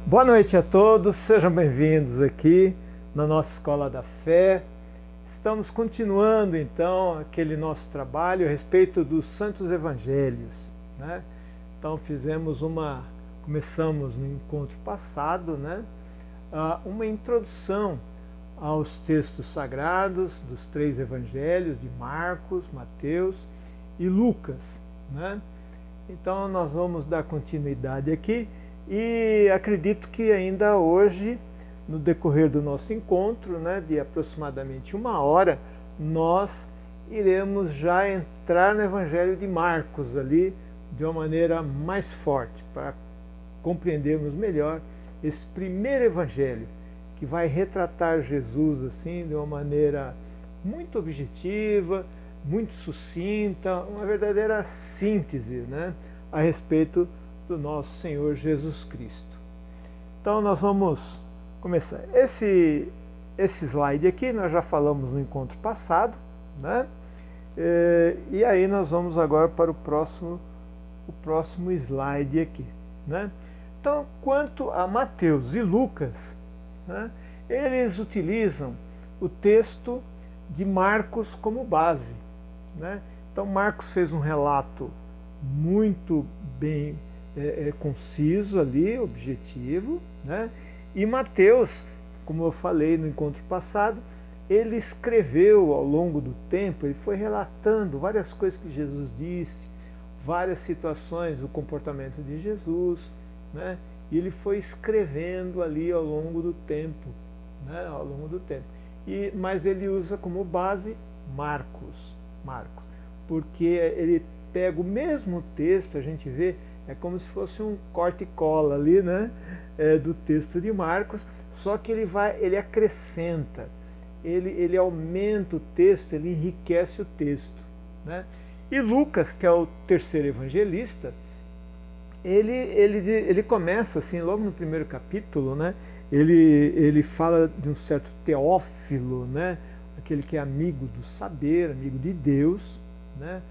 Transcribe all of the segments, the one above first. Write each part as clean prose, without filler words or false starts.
Boa noite a todos, sejam bem-vindos aqui na nossa Escola da Fé. Estamos continuando então aquele nosso trabalho a respeito dos Santos Evangelhos, né? Então começamos no encontro passado, né? Uma introdução aos textos sagrados dos três Evangelhos de Marcos, Mateus e Lucas, né? Então nós vamos dar continuidade aqui. E acredito que ainda hoje, no decorrer do nosso encontro, né, de aproximadamente 1 hora, nós iremos já entrar no Evangelho de Marcos ali de uma maneira mais forte, para compreendermos melhor esse primeiro Evangelho, que vai retratar Jesus assim de uma maneira muito objetiva, muito sucinta, uma verdadeira síntese, né, a respeito do nosso Senhor Jesus Cristo. Então nós vamos começar. Esse slide aqui nós já falamos no encontro passado, né? E aí nós vamos agora para o próximo slide aqui, né? Então, quanto a Mateus e Lucas, né, eles utilizam o texto de Marcos como base, né? Então Marcos fez um relato muito bem conciso ali, objetivo, né? E Mateus, como eu falei no encontro passado, ele escreveu ao longo do tempo, ele foi relatando várias coisas que Jesus disse, várias situações do comportamento de Jesus, né? E ele foi escrevendo ali ao longo do tempo, né? Ao longo do tempo. Mas ele usa como base Marcos, porque ele pega o mesmo texto, a gente vê, é como se fosse um corte e cola ali, né, do texto de Marcos, só que ele acrescenta, ele aumenta o texto, ele enriquece o texto, né? E Lucas, que é o terceiro evangelista, ele começa assim, logo no primeiro capítulo, né, ele fala de um certo Teófilo, né, aquele que é amigo do saber, amigo de Deus, né?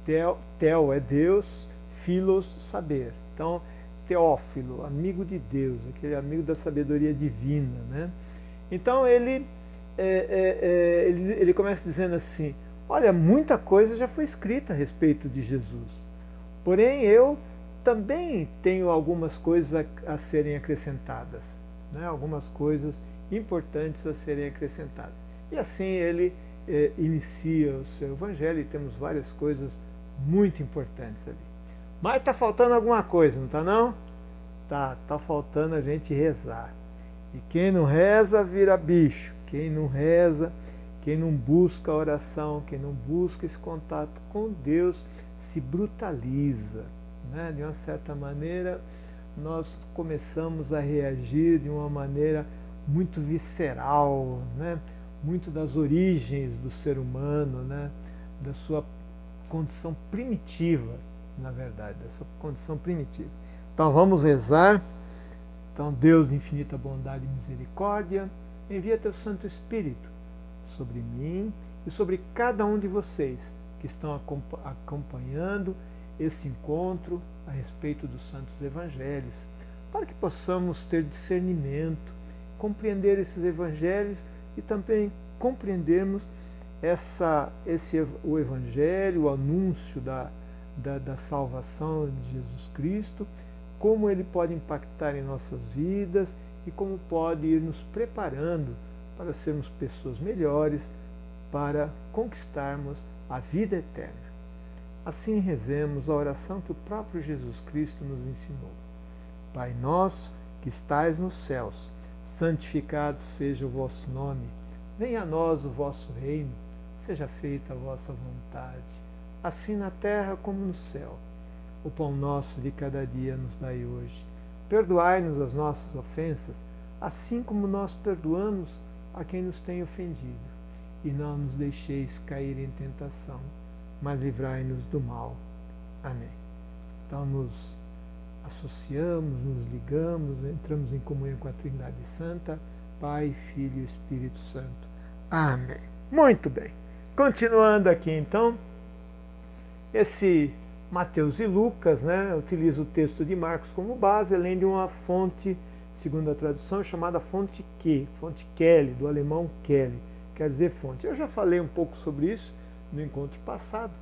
Theo é Deus, Philos, saber. Então, Teófilo, amigo de Deus, aquele amigo da sabedoria divina, né? Então ele começa dizendo assim: olha, muita coisa já foi escrita a respeito de Jesus, porém eu também tenho algumas coisas a serem acrescentadas, né? Algumas coisas importantes a serem acrescentadas. E assim ele inicia o seu evangelho, e temos várias coisas muito importantes ali. Mas está faltando alguma coisa, não está não? Tá faltando a gente rezar. E quem não reza vira bicho. Quem não reza, quem não busca a oração, quem não busca esse contato com Deus, se brutaliza, né? De uma certa maneira, nós começamos a reagir de uma maneira muito visceral, né? Muito das origens do ser humano, né? Da sua condição primitiva, na verdade, da sua condição primitiva. Então vamos rezar. Então, Deus de infinita bondade e misericórdia, envia teu Santo Espírito sobre mim e sobre cada um de vocês que estão acompanhando esse encontro a respeito dos Santos Evangelhos, para que possamos ter discernimento, compreender esses Evangelhos e também compreendermos o Evangelho, o anúncio da salvação de Jesus Cristo, como ele pode impactar em nossas vidas e como pode ir nos preparando para sermos pessoas melhores, para conquistarmos a vida eterna. Assim rezemos a oração que o próprio Jesus Cristo nos ensinou. Pai nosso, que estais nos céus, santificado seja o vosso nome. Venha a nós o vosso reino. Seja feita a vossa vontade, assim na terra como no céu. O pão nosso de cada dia nos dai hoje. Perdoai-nos as nossas ofensas, assim como nós perdoamos a quem nos tem ofendido. E não nos deixeis cair em tentação, mas livrai-nos do mal. Amém. Então nos associamos, nos ligamos, entramos em comunhão com a Trindade Santa, Pai, Filho e Espírito Santo. Amém. Muito bem. Continuando aqui então, esse Mateus e Lucas, né, utiliza o texto de Marcos como base, além de uma fonte segundo a tradução, é chamada fonte Kelly, do alemão Kelly, quer dizer fonte. Eu já falei um pouco sobre isso no encontro passado,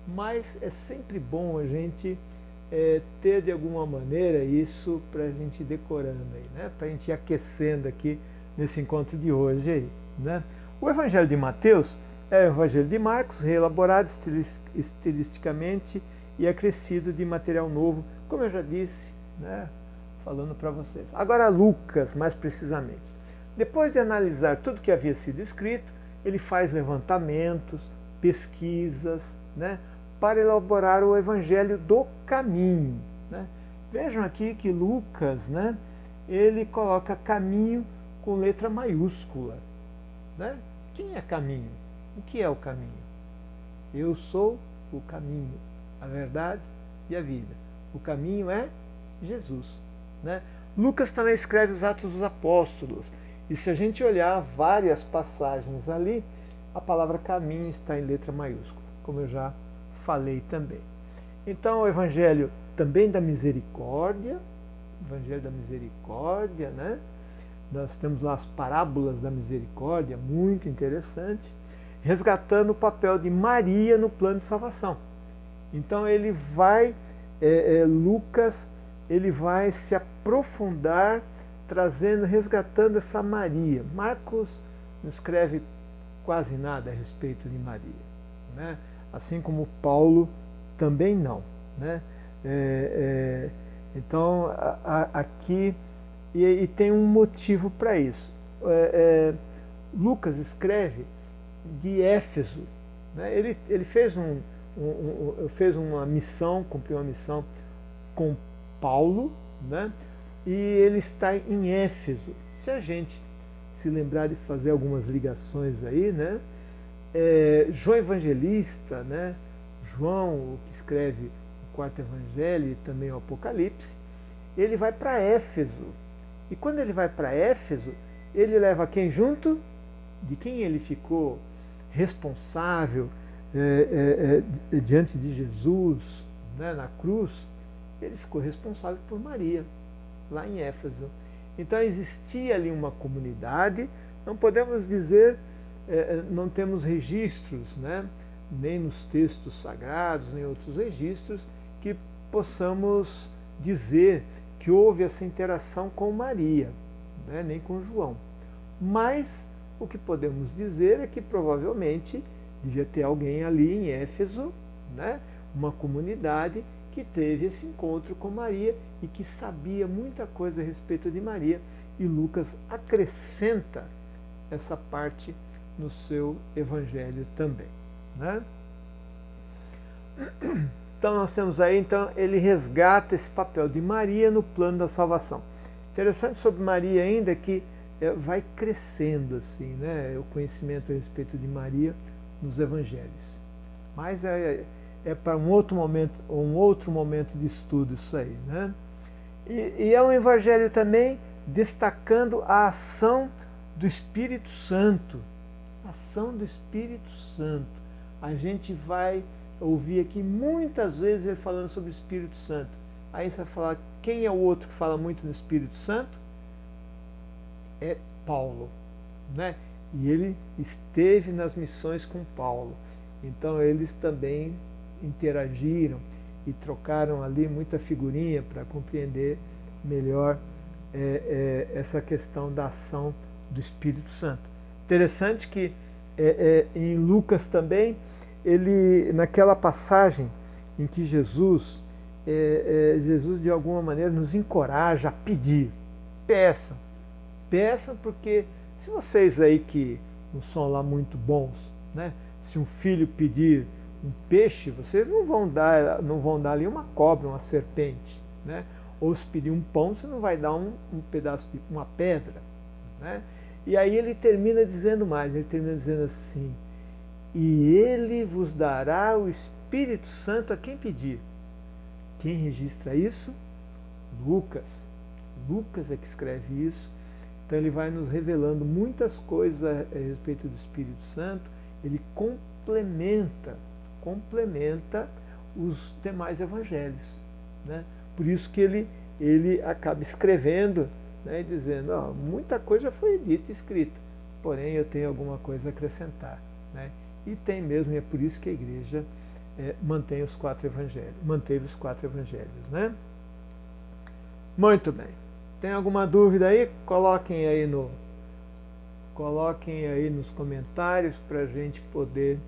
mas é sempre bom a gente ter de alguma maneira isso para a gente ir decorando aí, né? Para a gente ir aquecendo aqui nesse encontro de hoje aí, né? O Evangelho de Mateus é o Evangelho de Marcos, reelaborado estilisticamente e acrescido de material novo, como eu já disse, né? Falando para vocês. Agora Lucas, mais precisamente. Depois de analisar tudo que havia sido escrito, ele faz levantamentos, pesquisas, né? Para elaborar o Evangelho do caminho, né? Vejam aqui que Lucas, né? Ele coloca caminho com letra maiúscula, né? Quem é caminho? O que é o caminho? Eu sou o caminho, a verdade e a vida. O caminho é Jesus, né? Lucas também escreve os Atos dos Apóstolos. E se a gente olhar várias passagens ali, a palavra caminho está em letra maiúscula, como eu já falei também. Então o Evangelho também da misericórdia, Evangelho da misericórdia, né? Nós temos lá as parábolas da misericórdia, muito interessante, resgatando o papel de Maria no plano de salvação. Então ele vai, Lucas, ele vai se aprofundar, trazendo, resgatando essa Maria. Marcos não escreve quase nada a respeito de Maria, né? Assim como Paulo também não, né? Então aqui e tem um motivo para isso. Lucas escreve de Éfeso, né? Ele fez uma missão, cumpriu uma missão com Paulo, né? E ele está em Éfeso. Se a gente se lembrar de fazer algumas ligações aí, né? João Evangelista, né? João, o que escreve o quarto evangelho e também o Apocalipse, ele vai para Éfeso. E quando ele vai para Éfeso, ele leva quem junto? De quem ele ficou responsável diante de Jesus, né, na cruz? Ele ficou responsável por Maria, lá em Éfeso. Então existia ali uma comunidade, não podemos dizer, não temos registros, né, nem nos textos sagrados, nem outros registros, que possamos dizer que houve essa interação com Maria, né, nem com João. Mas o que podemos dizer é que provavelmente devia ter alguém ali em Éfeso, né, uma comunidade que teve esse encontro com Maria e que sabia muita coisa a respeito de Maria, e Lucas acrescenta essa parte no seu evangelho também, né? Então nós temos aí, então, ele resgata esse papel de Maria no plano da salvação. Interessante sobre Maria ainda é que vai crescendo assim, né, o conhecimento a respeito de Maria nos evangelhos. Mas é para um outro momento de estudo isso aí, né? E é um evangelho também destacando a ação do Espírito Santo. A ação do Espírito Santo. A gente vai ouvir aqui muitas vezes ele falando sobre o Espírito Santo. Aí você vai falar, quem é o outro que fala muito no Espírito Santo? É Paulo, né? E ele esteve nas missões com Paulo. Então eles também interagiram e trocaram ali muita figurinha para compreender melhor essa questão da ação do Espírito Santo. Interessante que em Lucas também, ele, naquela passagem em que Jesus de alguma maneira nos encoraja a pedir, peçam, porque se vocês aí que não são lá muito bons, né, se um filho pedir um peixe, vocês não vão dar ali uma cobra, uma serpente, né? Ou se pedir um pão, você não vai dar um pedaço de uma pedra, né? E aí ele termina dizendo mais, ele termina dizendo assim, e ele vos dará o Espírito Santo a quem pedir. Quem registra isso? Lucas. Lucas é que escreve isso. Então ele vai nos revelando muitas coisas a respeito do Espírito Santo, ele complementa os demais evangelhos, né? Por isso que ele acaba escrevendo né, dizendo, ó, muita coisa já foi dita e escrita, porém eu tenho alguma coisa a acrescentar. Né? E tem mesmo, e é por isso que a igreja mantém os 4 evangelhos, manteve os 4 evangelhos. Né? Muito bem. Tem alguma dúvida aí? Coloquem aí nos comentários para a gente poder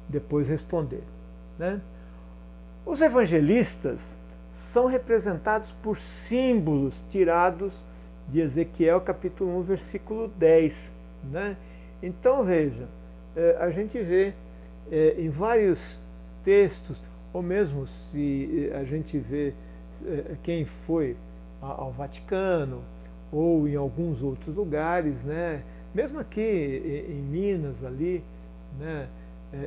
depois responder. Né? Os evangelistas são representados por símbolos tirados de Ezequiel capítulo 1, versículo 10. Né? Então veja, a gente vê em vários textos, ou mesmo se a gente vê quem foi ao Vaticano ou em alguns outros lugares, né? Mesmo aqui em Minas ali, né?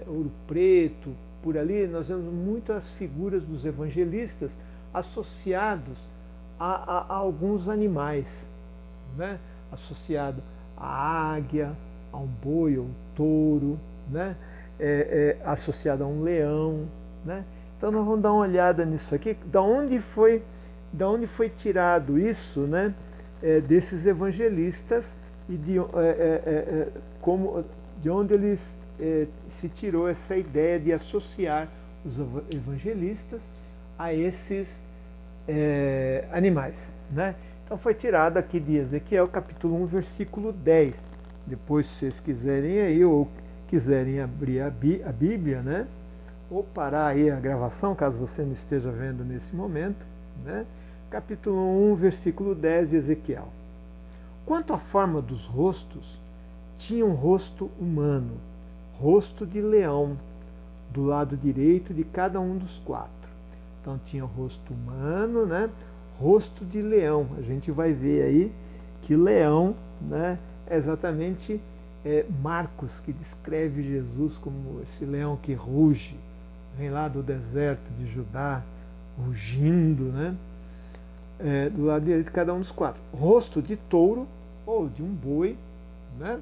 Ouro Preto, por ali nós vemos muitas figuras dos evangelistas associados a alguns animais, né? Associado à águia, a um boi ou um touro, né? Associado a um leão, né? Então nós vamos dar uma olhada nisso aqui, da onde foi tirado isso, né? Desses evangelistas e de onde eles se tirou essa ideia de associar os evangelistas a esses animais, né? Então foi tirado aqui de Ezequiel capítulo 1, versículo 10. Depois, se vocês quiserem aí, ou quiserem abrir a Bíblia, né? Ou parar aí a gravação, caso você não esteja vendo nesse momento, né? Capítulo 1, versículo 10 de Ezequiel. Quanto à forma dos rostos, tinha um rosto humano, rosto de leão, do lado direito de cada um dos 4. Então tinha o rosto humano, né? Rosto de leão. A gente vai ver aí que leão, né, é exatamente Marcos, que descreve Jesus como esse leão que ruge, vem lá do deserto de Judá, rugindo, né? Do lado direito de cada um dos 4. Rosto de touro ou de um boi, né?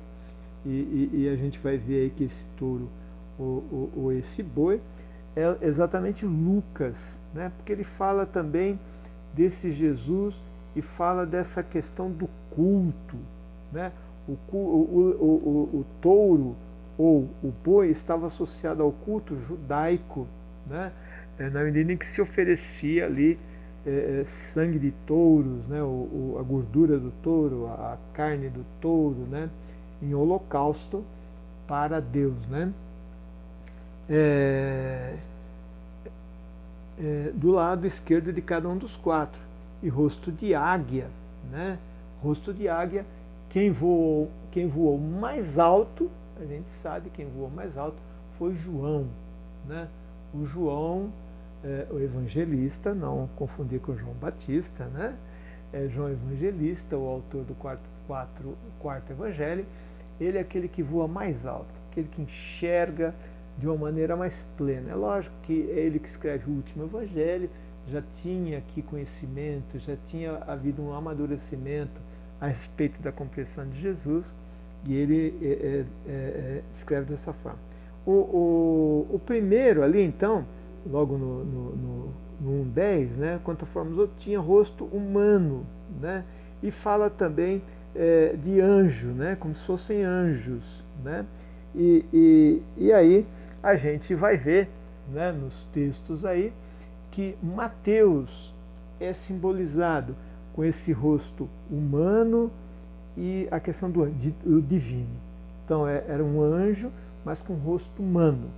E a gente vai ver aí que esse touro ou esse boi é exatamente Lucas, né? Porque ele fala também desse Jesus e fala dessa questão do culto, né? O touro ou o boi estava associado ao culto judaico, né? Na medida em que se oferecia ali sangue de touros, né? A gordura do touro, a carne do touro, né? Em holocausto para Deus, né? Do lado esquerdo de cada um dos 4. E rosto de águia, né? Rosto de águia, quem voou mais alto, a gente sabe quem voou mais alto foi João, né? O João, o evangelista, não confundir com João Batista, né? João Evangelista, o autor do quarto evangelho, ele é aquele que voa mais alto, aquele que enxerga de uma maneira mais plena. É lógico que é ele que escreve o último evangelho, já tinha aqui conhecimento, já tinha havido um amadurecimento a respeito da compreensão de Jesus, e ele escreve dessa forma. O primeiro ali, então, logo no 1:10, né, quanto a formas outras, tinha rosto humano, né, e fala também de anjo, né, como se fossem anjos, né, e aí a gente vai ver, né, nos textos aí que Mateus é simbolizado com esse rosto humano e a questão do divino. Então era um anjo, mas com rosto humano,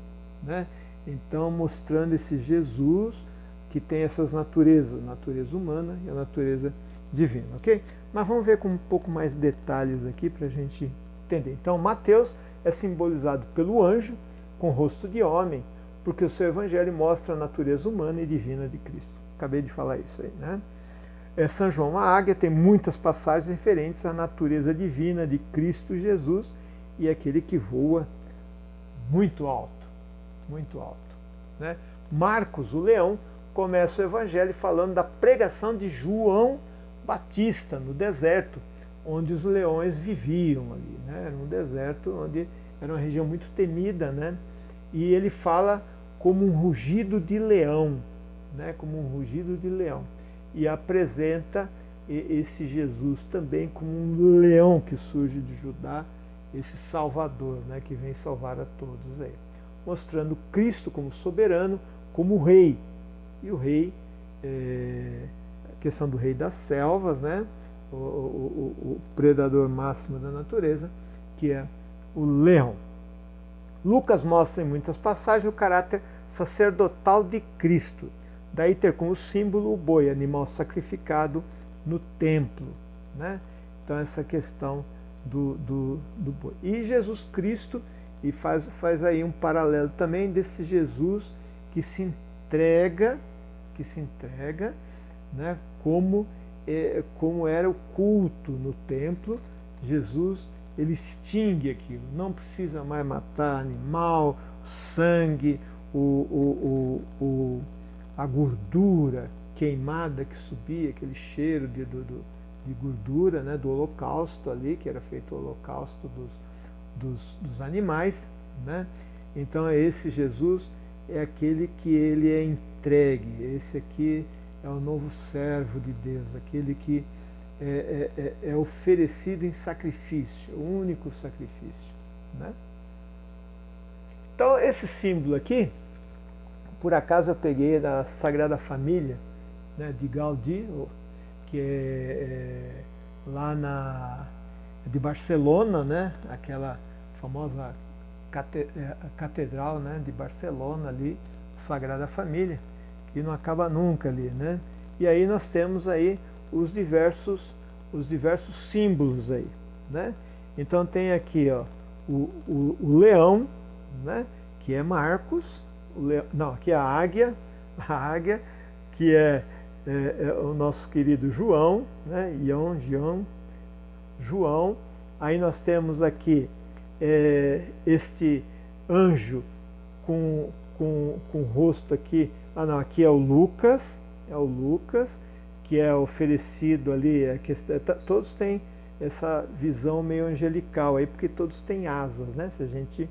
né? Então mostrando esse Jesus que tem essas naturezas, a natureza humana e a natureza divina, ok? Mas vamos ver com um pouco mais detalhes aqui para a gente entender. Então Mateus é simbolizado pelo anjo com rosto de homem, porque o seu evangelho mostra a natureza humana e divina de Cristo. Acabei de falar isso aí, né? São João, a águia, tem muitas passagens referentes à natureza divina de Cristo Jesus e aquele que voa muito alto, né? Marcos, o leão, começa o evangelho falando da pregação de João Batista no deserto, onde os leões viviam ali, né? Era um deserto onde era uma região muito temida, né? E ele fala como um rugido de leão, né? Como um rugido de leão. E apresenta esse Jesus também como um leão que surge de Judá, esse Salvador, né, que vem salvar a todos aí, mostrando Cristo como soberano, como rei. E o rei, a questão do rei das selvas, né, o predador máximo da natureza, que é o leão. Lucas mostra em muitas passagens o caráter sacerdotal de Cristo, daí ter como símbolo o boi, animal sacrificado no templo, né? Então essa questão do boi. E Jesus Cristo, e faz aí um paralelo também desse Jesus que se entrega, né, como era o culto no templo. Jesus, ele extingue aquilo, não precisa mais matar animal, sangue, a gordura queimada que subia, aquele cheiro de gordura, né, do holocausto ali, que era feito o holocausto dos animais, né? Então esse Jesus é aquele que ele é entregue, esse aqui é o novo servo de Deus, aquele que é oferecido em sacrifício, o único sacrifício, né? Então esse símbolo aqui, por acaso eu peguei da Sagrada Família, né, de Gaudí, que é lá de Barcelona, né, aquela famosa catedral, né, de Barcelona ali, Sagrada Família, que não acaba nunca ali, né? E aí nós temos aí os diversos símbolos aí, né? Então tem aqui, ó, o leão, né, que é Marcos, aqui é a águia, que é o nosso querido João, né? João. Aí nós temos aqui este anjo com o rosto aqui. Aqui é o Lucas, que é oferecido ali. Todos têm essa visão meio angelical aí, porque todos têm asas, né? Se a gente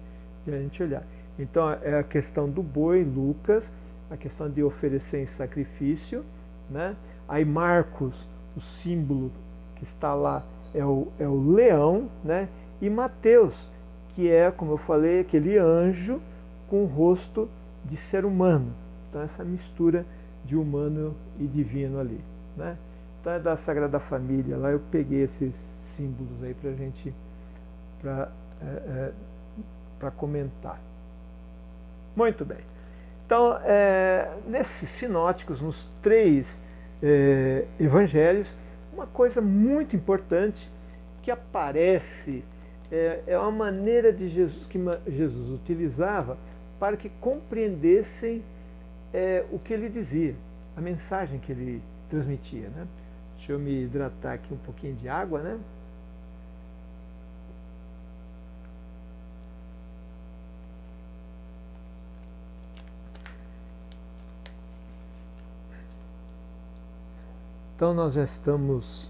olhar. Então é a questão do boi, Lucas, a questão de oferecer em sacrifício, né? Aí Marcos, o símbolo que está lá é o leão, né? E Mateus, que é, como eu falei, aquele anjo com o rosto de ser humano. Então essa mistura de humano e divino ali, né? Então é da Sagrada Família, lá eu peguei esses símbolos aí para a gente para comentar. Muito bem. Então, nesses sinóticos, nos 3 evangelhos, uma coisa muito importante que aparece é uma maneira de Jesus que Jesus utilizava para que compreendessem o que ele dizia, a mensagem que ele transmitia, né? Deixa eu me hidratar aqui um pouquinho de água, né? Então nós já estamos...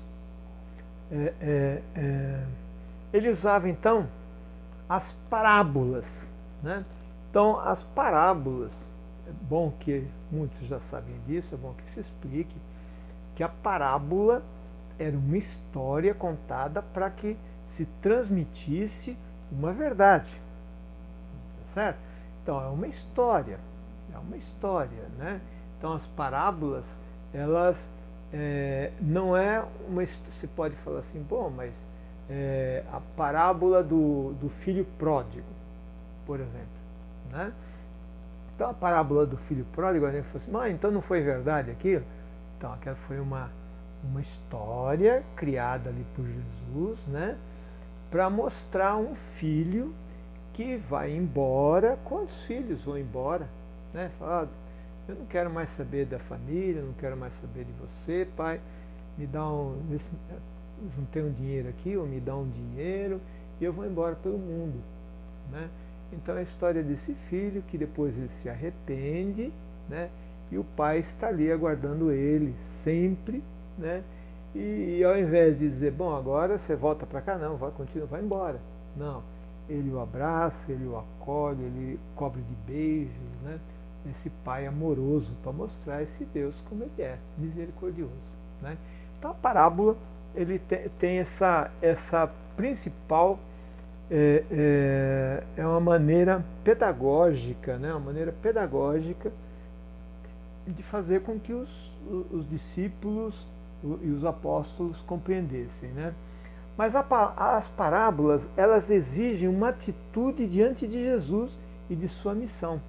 Ele usava então as parábolas, né? Então as parábolas, é bom que muitos já sabem disso, é bom que se explique, que a parábola era uma história contada para que se transmitisse uma verdade, tá certo? Então é uma história, né? Então as parábolas, elas não é uma... Você pode falar assim, bom, mas a parábola do filho pródigo, por exemplo, né? Então a parábola do filho pródigo, a gente falou assim, então não foi verdade aquilo? Então aquela foi uma história criada ali por Jesus, né? Para mostrar um filho que vai embora. Quantos filhos vão embora, né? Fala, eu não quero mais saber da família, não quero mais saber de você, pai, me dá eles não tem um dinheiro aqui, ou me dá um dinheiro, e eu vou embora pelo mundo, né? Então é a história desse filho que depois ele se arrepende, né? E o pai está ali aguardando ele sempre, né? E ao invés de dizer, bom, agora você volta para cá, não, vai embora. Não, ele o abraça, ele o acolhe, ele cobre de beijos, né? Esse pai amoroso, para mostrar esse Deus como ele é, misericordioso, né? Então a parábola ele tem essa principal, é uma maneira pedagógica, né? Uma maneira pedagógica de fazer com que os discípulos e os apóstolos compreendessem, né? Mas as parábolas, elas exigem uma atitude diante de Jesus e de sua missão.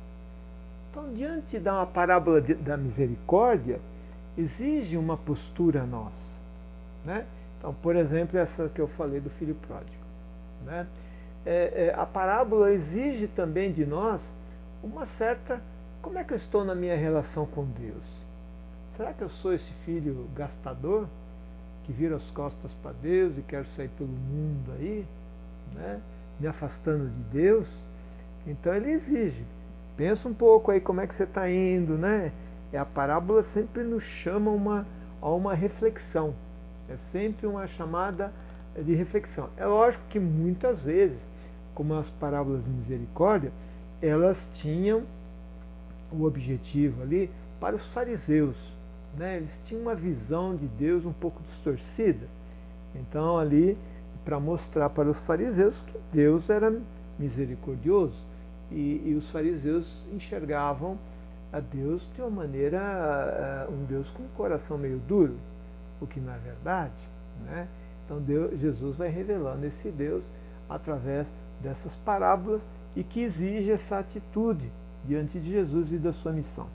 Então, diante da parábola da misericórdia, exige uma postura nossa, né? Então, por exemplo, essa que eu falei do filho pródigo, né? A parábola exige também de nós uma certa... Como é que eu estou na minha relação com Deus? Será que eu sou esse filho gastador, que vira as costas para Deus e quero sair pelo mundo aí, né? Me afastando de Deus? Então ele exige. Pensa um pouco aí como é que você está indo, né? A parábola sempre nos chama a uma reflexão. É sempre uma chamada de reflexão. É lógico que muitas vezes, como as parábolas de misericórdia, elas tinham o objetivo ali para os fariseus, né? Eles tinham uma visão de Deus um pouco distorcida. Então ali, para mostrar para os fariseus que Deus era misericordioso, e os fariseus enxergavam a Deus de uma maneira, um Deus com um coração meio duro, o que não é verdade, né? Então Jesus vai revelando esse Deus através dessas parábolas e que exige essa atitude diante de Jesus e da sua missão.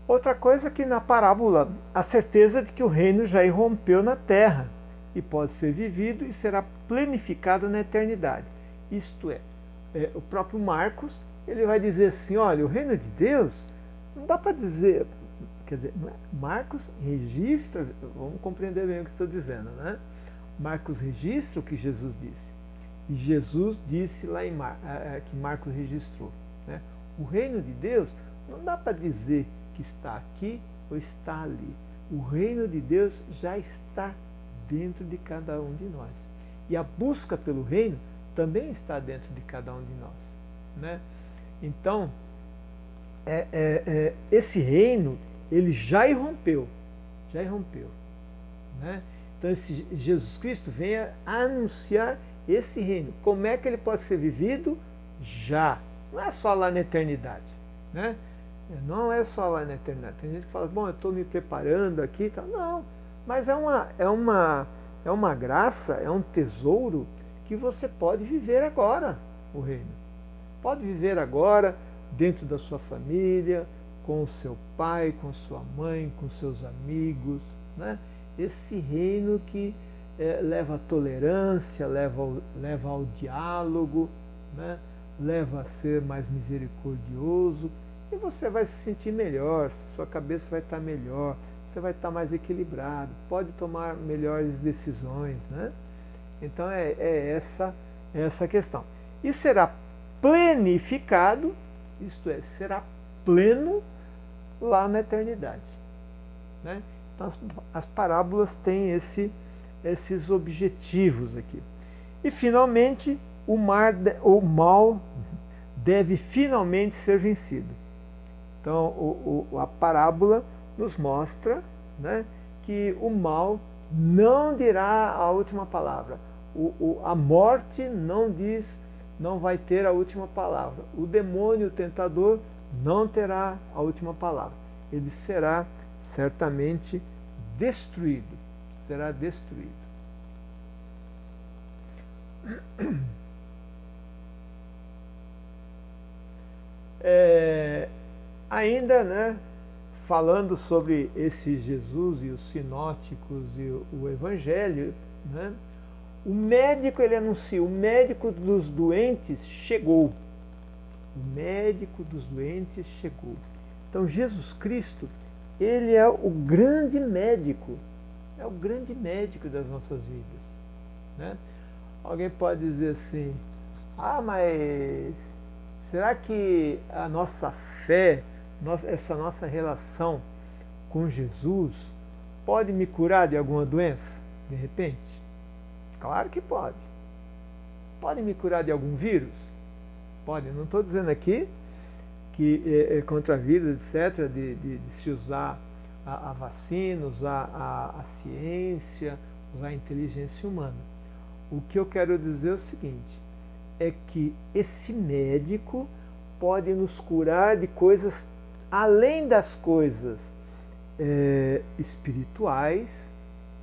Outra coisa é que na parábola, a certeza de que o reino já irrompeu na terra e pode ser vivido e será planificado na eternidade. Isto é, o próprio Marcos, ele vai dizer assim, olha, o reino de Deus, não dá para dizer, quer dizer, Marcos registra, vamos compreender bem o que estou dizendo, né? Marcos registra o que Jesus disse. E Jesus disse lá em que Marcos registrou, né? O reino de Deus não dá para dizer que está aqui ou está ali. O reino de Deus já está dentro de cada um de nós. E a busca pelo reino também está dentro de cada um de nós, né? Então, esse reino, ele já irrompeu, né? Então, esse Jesus Cristo vem a anunciar esse reino. Como é que ele pode ser vivido? Já. Não é só lá na eternidade, né? Não é só lá na eternidade. Tem gente que fala, bom, eu estou me preparando aqui e tal. Não, mas é uma graça, é um tesouro que você pode viver agora, o reino. Pode viver agora, dentro da sua família, com o seu pai, com sua mãe, com seus amigos, né? Esse reino que leva à tolerância, leva ao diálogo, né? Leva a ser mais misericordioso, e você vai se sentir melhor, sua cabeça vai estar melhor, você vai estar mais equilibrado, pode tomar melhores decisões, né? Então essa questão. E será planificado, isto é, será pleno lá na eternidade, né? Então as parábolas têm esses objetivos aqui. E finalmente, o mal deve finalmente ser vencido. Então a parábola nos mostra, né, que o mal não dirá a última palavra. A morte não vai ter a última palavra. O demônio, o tentador, não terá a última palavra. Ele será certamente destruído. Será destruído. Ainda, né, falando sobre esse Jesus e os sinóticos e o Evangelho, né, o médico, ele anuncia, o médico dos doentes chegou. O médico dos doentes chegou. Então Jesus Cristo, ele é o grande médico. É o grande médico das nossas vidas, né? Alguém pode dizer assim, mas será que a nossa fé, essa nossa relação com Jesus pode me curar de alguma doença, de repente? Claro que pode. Pode me curar de algum vírus? Pode. Não estou dizendo aqui que é contra vírus, etc., de se usar a vacina, usar a ciência, usar a inteligência humana. O que eu quero dizer é o seguinte, é que esse médico pode nos curar de coisas além das coisas espirituais,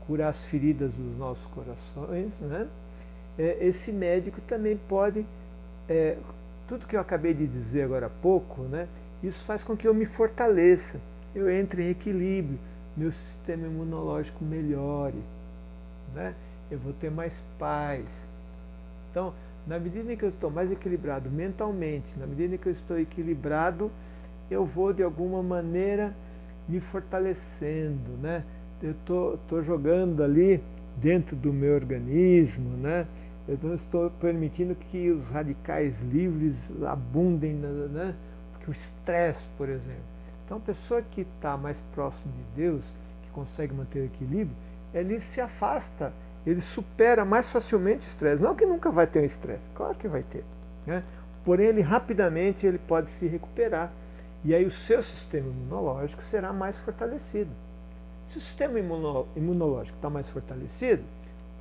curar as feridas dos nossos corações, né? Esse médico também pode, tudo que eu acabei de dizer agora há pouco, né? Isso faz com que eu me fortaleça, eu entre em equilíbrio, meu sistema imunológico melhore, né? Eu vou ter mais paz. Então, na medida em que eu estou mais equilibrado mentalmente, na medida em que eu estou equilibrado, eu vou de alguma maneira me fortalecendo, né? Eu estou jogando ali dentro do meu organismo, né? Eu não estou permitindo que os radicais livres abundem, né? Porque o estresse, por exemplo. Então, a pessoa que está mais próximo de Deus, que consegue manter o equilíbrio, ele se afasta, ele supera mais facilmente o estresse. Não que nunca vai ter um estresse, claro que vai ter, né? Porém, ele rapidamente ele pode se recuperar. E aí o seu sistema imunológico será mais fortalecido. Se o sistema imunológico está mais fortalecido,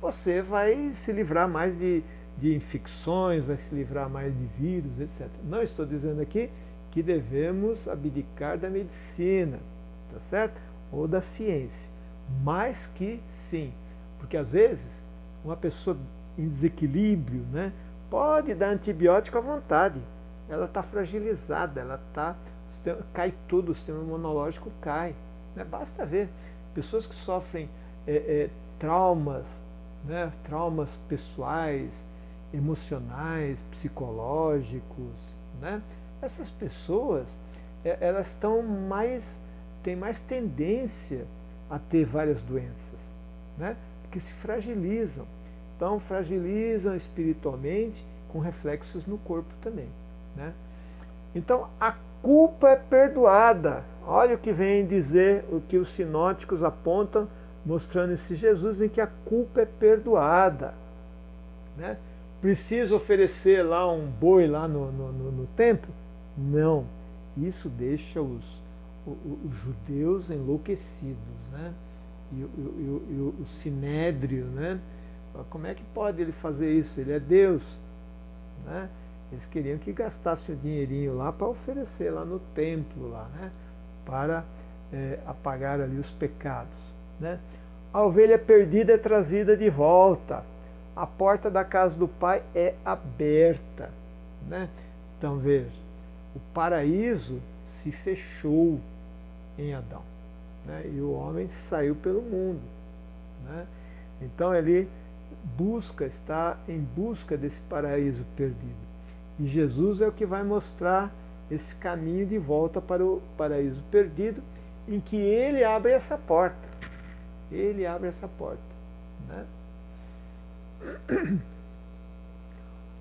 você vai se livrar mais de infecções, vai se livrar mais de vírus, etc. Não estou dizendo aqui que devemos abdicar da medicina, tá certo? Ou da ciência, mas que sim, porque às vezes uma pessoa em desequilíbrio, né, pode dar antibiótico à vontade, ela está fragilizada, ela está, cai tudo, o sistema imunológico cai, né? Basta ver pessoas que sofrem traumas, né, traumas pessoais, emocionais, psicológicos, né? Essas pessoas, elas têm mais tendência a ter várias doenças, né? Porque se fragilizam. Então, fragilizam espiritualmente, com reflexos no corpo também, né? Então, a culpa é perdoada. Olha o que vem dizer, o que os sinóticos apontam, mostrando esse Jesus em que a culpa é perdoada, né? Precisa oferecer lá um boi lá no templo? Não. Isso deixa os judeus enlouquecidos, né? E o sinédrio, né? Como é que pode ele fazer isso? Ele é Deus, né? Eles queriam que gastasse o dinheirinho lá para oferecer lá no templo, lá, né? Para apagar ali os pecados, né? A ovelha perdida é trazida de volta. A porta da casa do Pai é aberta, né? Então veja, o paraíso se fechou em Adão, né? E o homem saiu pelo mundo, né? Então ele está em busca desse paraíso perdido. E Jesus é o que vai mostrar esse caminho de volta para o paraíso perdido, em que ele abre essa porta. Ele abre essa porta, né?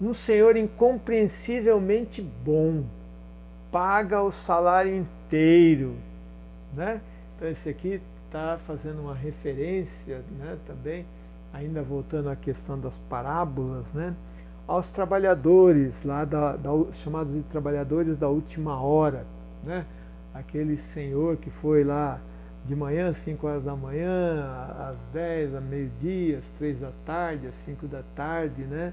Um Senhor incompreensivelmente bom, paga o salário inteiro, né? Então esse aqui está fazendo uma referência, né, também, ainda voltando à questão das parábolas, né, aos trabalhadores, lá chamados de trabalhadores da última hora, né? Aquele senhor que foi lá de manhã, às 5 horas da manhã, às 10, a meio-dia, às 3 da tarde, às 5 da tarde, né?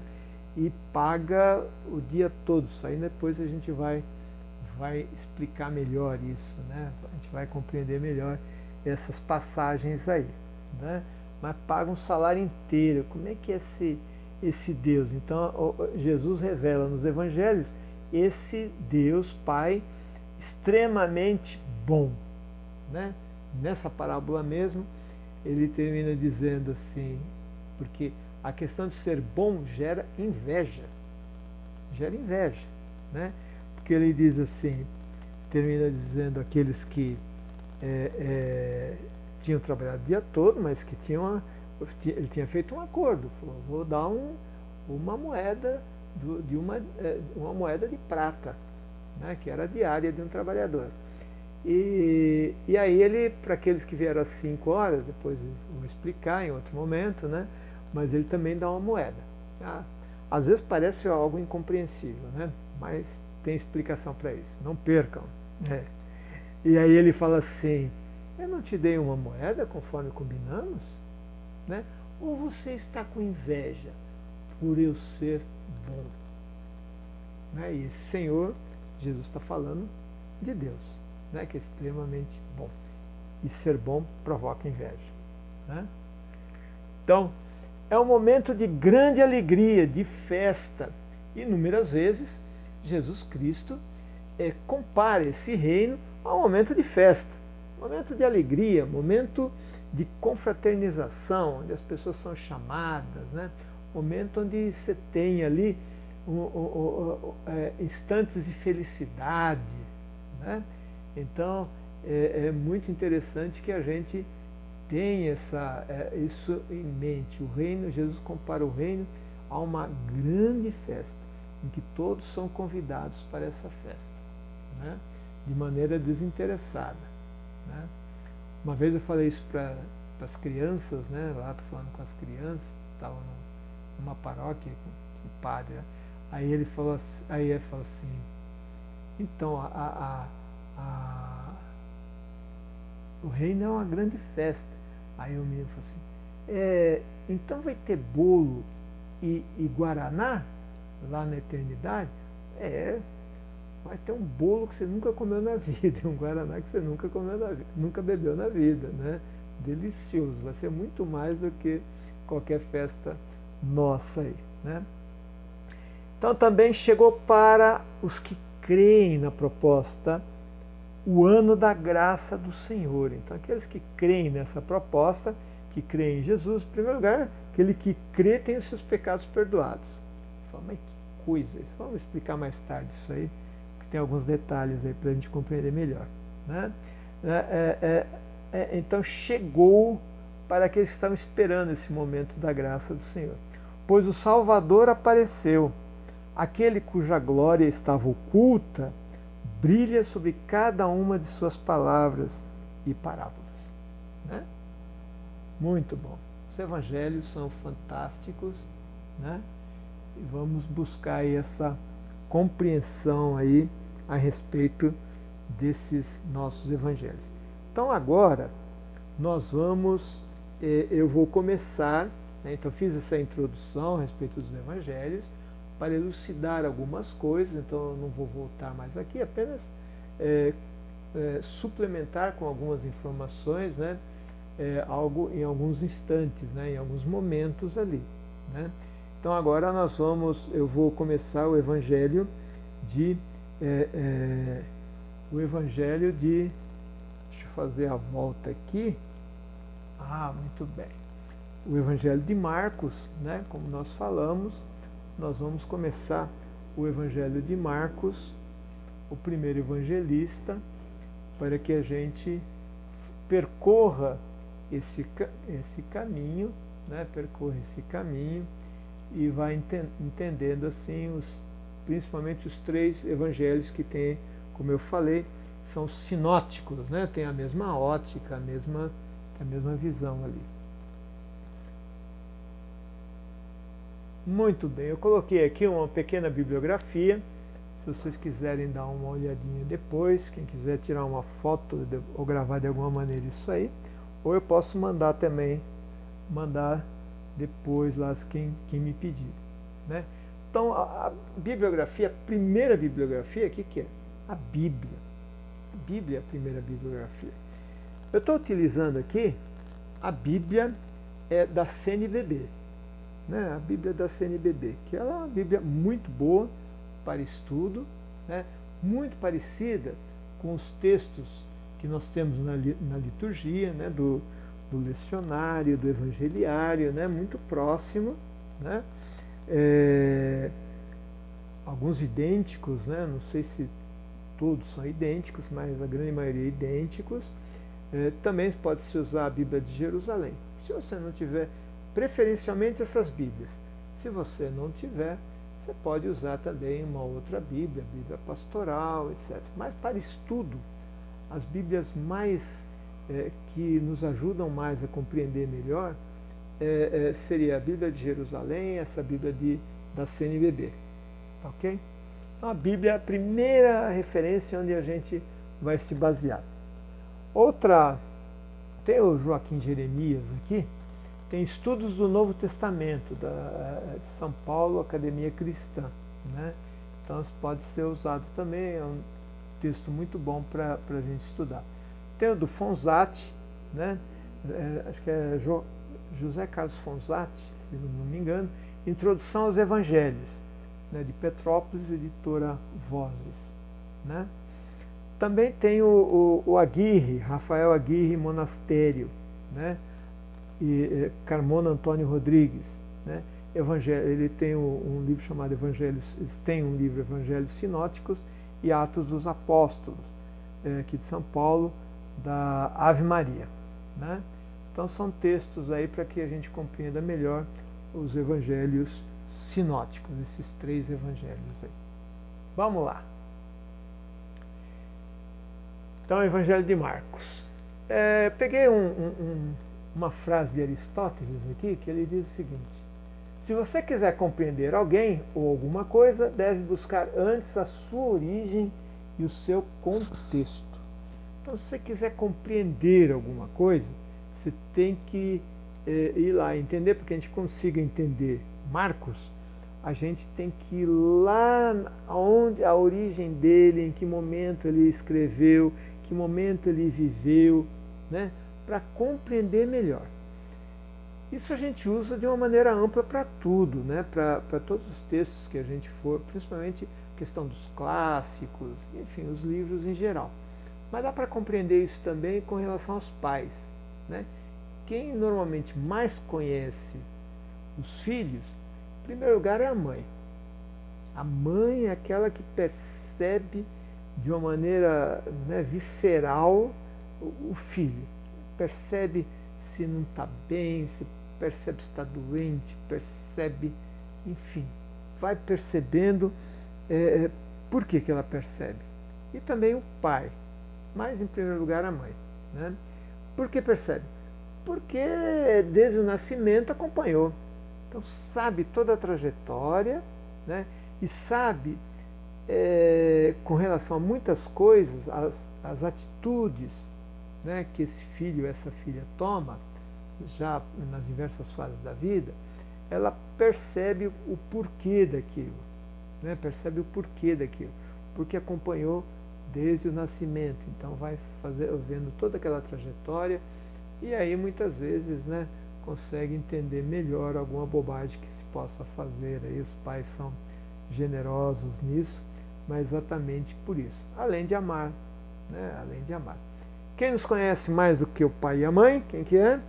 E paga o dia todo. Isso aí depois a gente vai explicar melhor isso, né? A gente vai compreender melhor essas passagens aí, né? Mas paga um salário inteiro. Como é que é esse Deus? Então, Jesus revela nos evangelhos esse Deus Pai extremamente bom, né? Nessa parábola mesmo, ele termina dizendo assim, porque a questão de ser bom gera inveja, né? Porque ele diz assim, termina dizendo aqueles que tinham trabalhado o dia todo, mas que ele tinha feito um acordo, falou, vou dar uma moeda uma moeda de prata, né, que era a diária de um trabalhador. E aí ele, para aqueles que vieram às 5 horas, depois eu vou explicar em outro momento, né, mas ele também dá uma moeda. Tá? Às vezes parece algo incompreensível, né, mas tem explicação para isso, não percam. E aí ele fala assim, Eu não te dei uma moeda conforme combinamos? Né? Ou você está com inveja por eu ser bom? Né? E esse Senhor, Jesus está falando de Deus, né? Que é extremamente bom. E ser bom provoca inveja. Né? Então, é um momento de grande alegria, de festa. Inúmeras vezes, Jesus Cristo compara esse reino a um momento de festa, momento de alegria, momento de confraternização, onde as pessoas são chamadas, né? Momento onde você tem ali instantes de felicidade. Né? Então, é muito interessante que a gente tenha isso em mente. O reino, Jesus compara o reino a uma grande festa, em que todos são convidados para essa festa, né? De maneira desinteressada. Né? Uma vez eu falei isso para as crianças, né? Lá estou falando com as crianças, estava numa paróquia com o padre. Né? Aí ele falou assim, então o reino é uma grande festa. Aí o menino falou assim, então vai ter bolo e guaraná lá na eternidade? Vai ter um bolo que você nunca comeu na vida, um guaraná que você nunca bebeu na vida, né? Delicioso, vai ser muito mais do que qualquer festa nossa aí, né? Então também chegou para os que creem na proposta o ano da graça do Senhor. Então aqueles que creem nessa proposta, que creem em Jesus, em primeiro lugar, aquele que crê tem os seus pecados perdoados. Você fala, mas que coisa, vamos explicar mais tarde isso aí, porque tem alguns detalhes aí para a gente compreender melhor. Né? Então chegou para aqueles que estavam esperando esse momento da graça do Senhor. Pois o Salvador apareceu, aquele cuja glória estava oculta, brilha sobre cada uma de suas palavras e parábolas. Né? Muito bom. Os evangelhos são fantásticos, né? E vamos buscar aí essa compreensão aí a respeito desses nossos evangelhos. Então agora eu vou começar, né? Então fiz essa introdução a respeito dos evangelhos, para elucidar algumas coisas, então eu não vou voltar mais aqui, apenas suplementar com algumas informações, né, algo em alguns instantes, né, em alguns momentos ali. Né? Então agora eu vou começar o Evangelho deixa eu fazer a volta aqui. Muito bem. O Evangelho de Marcos, né, como nós falamos, nós vamos começar o Evangelho de Marcos, o primeiro evangelista, para que a gente percorra esse caminho, né? Percorra esse caminho e vá entendendo assim principalmente os três evangelhos que tem, como eu falei, são sinóticos, né? Tem a mesma ótica, a mesma visão ali. Muito bem, eu coloquei aqui uma pequena bibliografia, se vocês quiserem dar uma olhadinha depois, quem quiser tirar uma foto ou gravar de alguma maneira isso aí, ou eu posso mandar depois lá quem me pedir. Né? Então a bibliografia, a primeira bibliografia, o que é? A Bíblia. A Bíblia é a primeira bibliografia. Eu estou utilizando aqui a Bíblia da CNBB. Né, a Bíblia da CNBB, que ela é uma Bíblia muito boa para estudo, né, muito parecida com os textos que nós temos na liturgia, né, do lecionário, do evangeliário, né, muito próximo, né, alguns idênticos, né, não sei se todos são idênticos, mas a grande maioria é idênticos. Também pode-se usar a Bíblia de Jerusalém. Se você não tiver, preferencialmente essas Bíblias. Se você não tiver, você pode usar também uma outra Bíblia, a Bíblia pastoral, etc. Mas para estudo, as Bíblias que nos ajudam mais a compreender melhor seria a Bíblia de Jerusalém, essa Bíblia da CNBB. Ok? Então a Bíblia é a primeira referência onde a gente vai se basear. Outra tem o Joaquim Jeremias aqui, tem Estudos do Novo Testamento, de São Paulo, Academia Cristã, né? Então isso pode ser usado também, é um texto muito bom para a gente estudar. Tem o do Fonzati, né? Acho que é José Carlos Fonzati, se não me engano, Introdução aos Evangelhos, né? De Petrópolis, editora Vozes, né? Também tem o Aguirre, Rafael Aguirre Monastério, né? E Carmona Antônio Rodrigues, né? Ele tem um livro chamado Evangelhos, eles têm um livro Evangelhos Sinóticos e Atos dos Apóstolos, aqui de São Paulo, da Ave Maria, né? Então são textos aí para que a gente compreenda melhor os evangelhos sinóticos, esses 3 evangelhos aí. Vamos lá. Então, o Evangelho de Marcos. Peguei uma frase de Aristóteles aqui, que ele diz o seguinte: se você quiser compreender alguém ou alguma coisa, deve buscar antes a sua origem e o seu contexto. Então, se você quiser compreender alguma coisa, você tem que ir lá entender, porque a gente consiga entender Marcos, a gente tem que ir lá onde a origem dele, em que momento ele escreveu, que momento ele viveu, né, para compreender melhor. Isso a gente usa de uma maneira ampla para tudo, né, para todos os textos que a gente for, principalmente a questão dos clássicos, enfim, os livros em geral. Mas dá para compreender isso também com relação aos pais, né? Quem normalmente mais conhece os filhos, em primeiro lugar, é a mãe. A mãe é aquela que percebe de uma maneira, né, visceral o filho. Percebe se não está bem, se percebe se está doente, percebe, enfim, vai percebendo por que ela percebe. E também o pai, mas em primeiro lugar a mãe, né? Por que percebe? Porque desde o nascimento acompanhou. Então sabe toda a trajetória, né? E sabe, com relação a muitas coisas, as atitudes, né, que esse filho, essa filha toma, já nas diversas fases da vida, ela percebe o porquê daquilo, né? Percebe o porquê daquilo, porque acompanhou desde o nascimento. Então vai vendo toda aquela trajetória e aí muitas vezes, né, consegue entender melhor alguma bobagem que se possa fazer. Aí os pais são generosos nisso, mas exatamente por isso, além de amar, né? Além de amar. Quem nos conhece mais do que o pai e a mãe? Quem que é?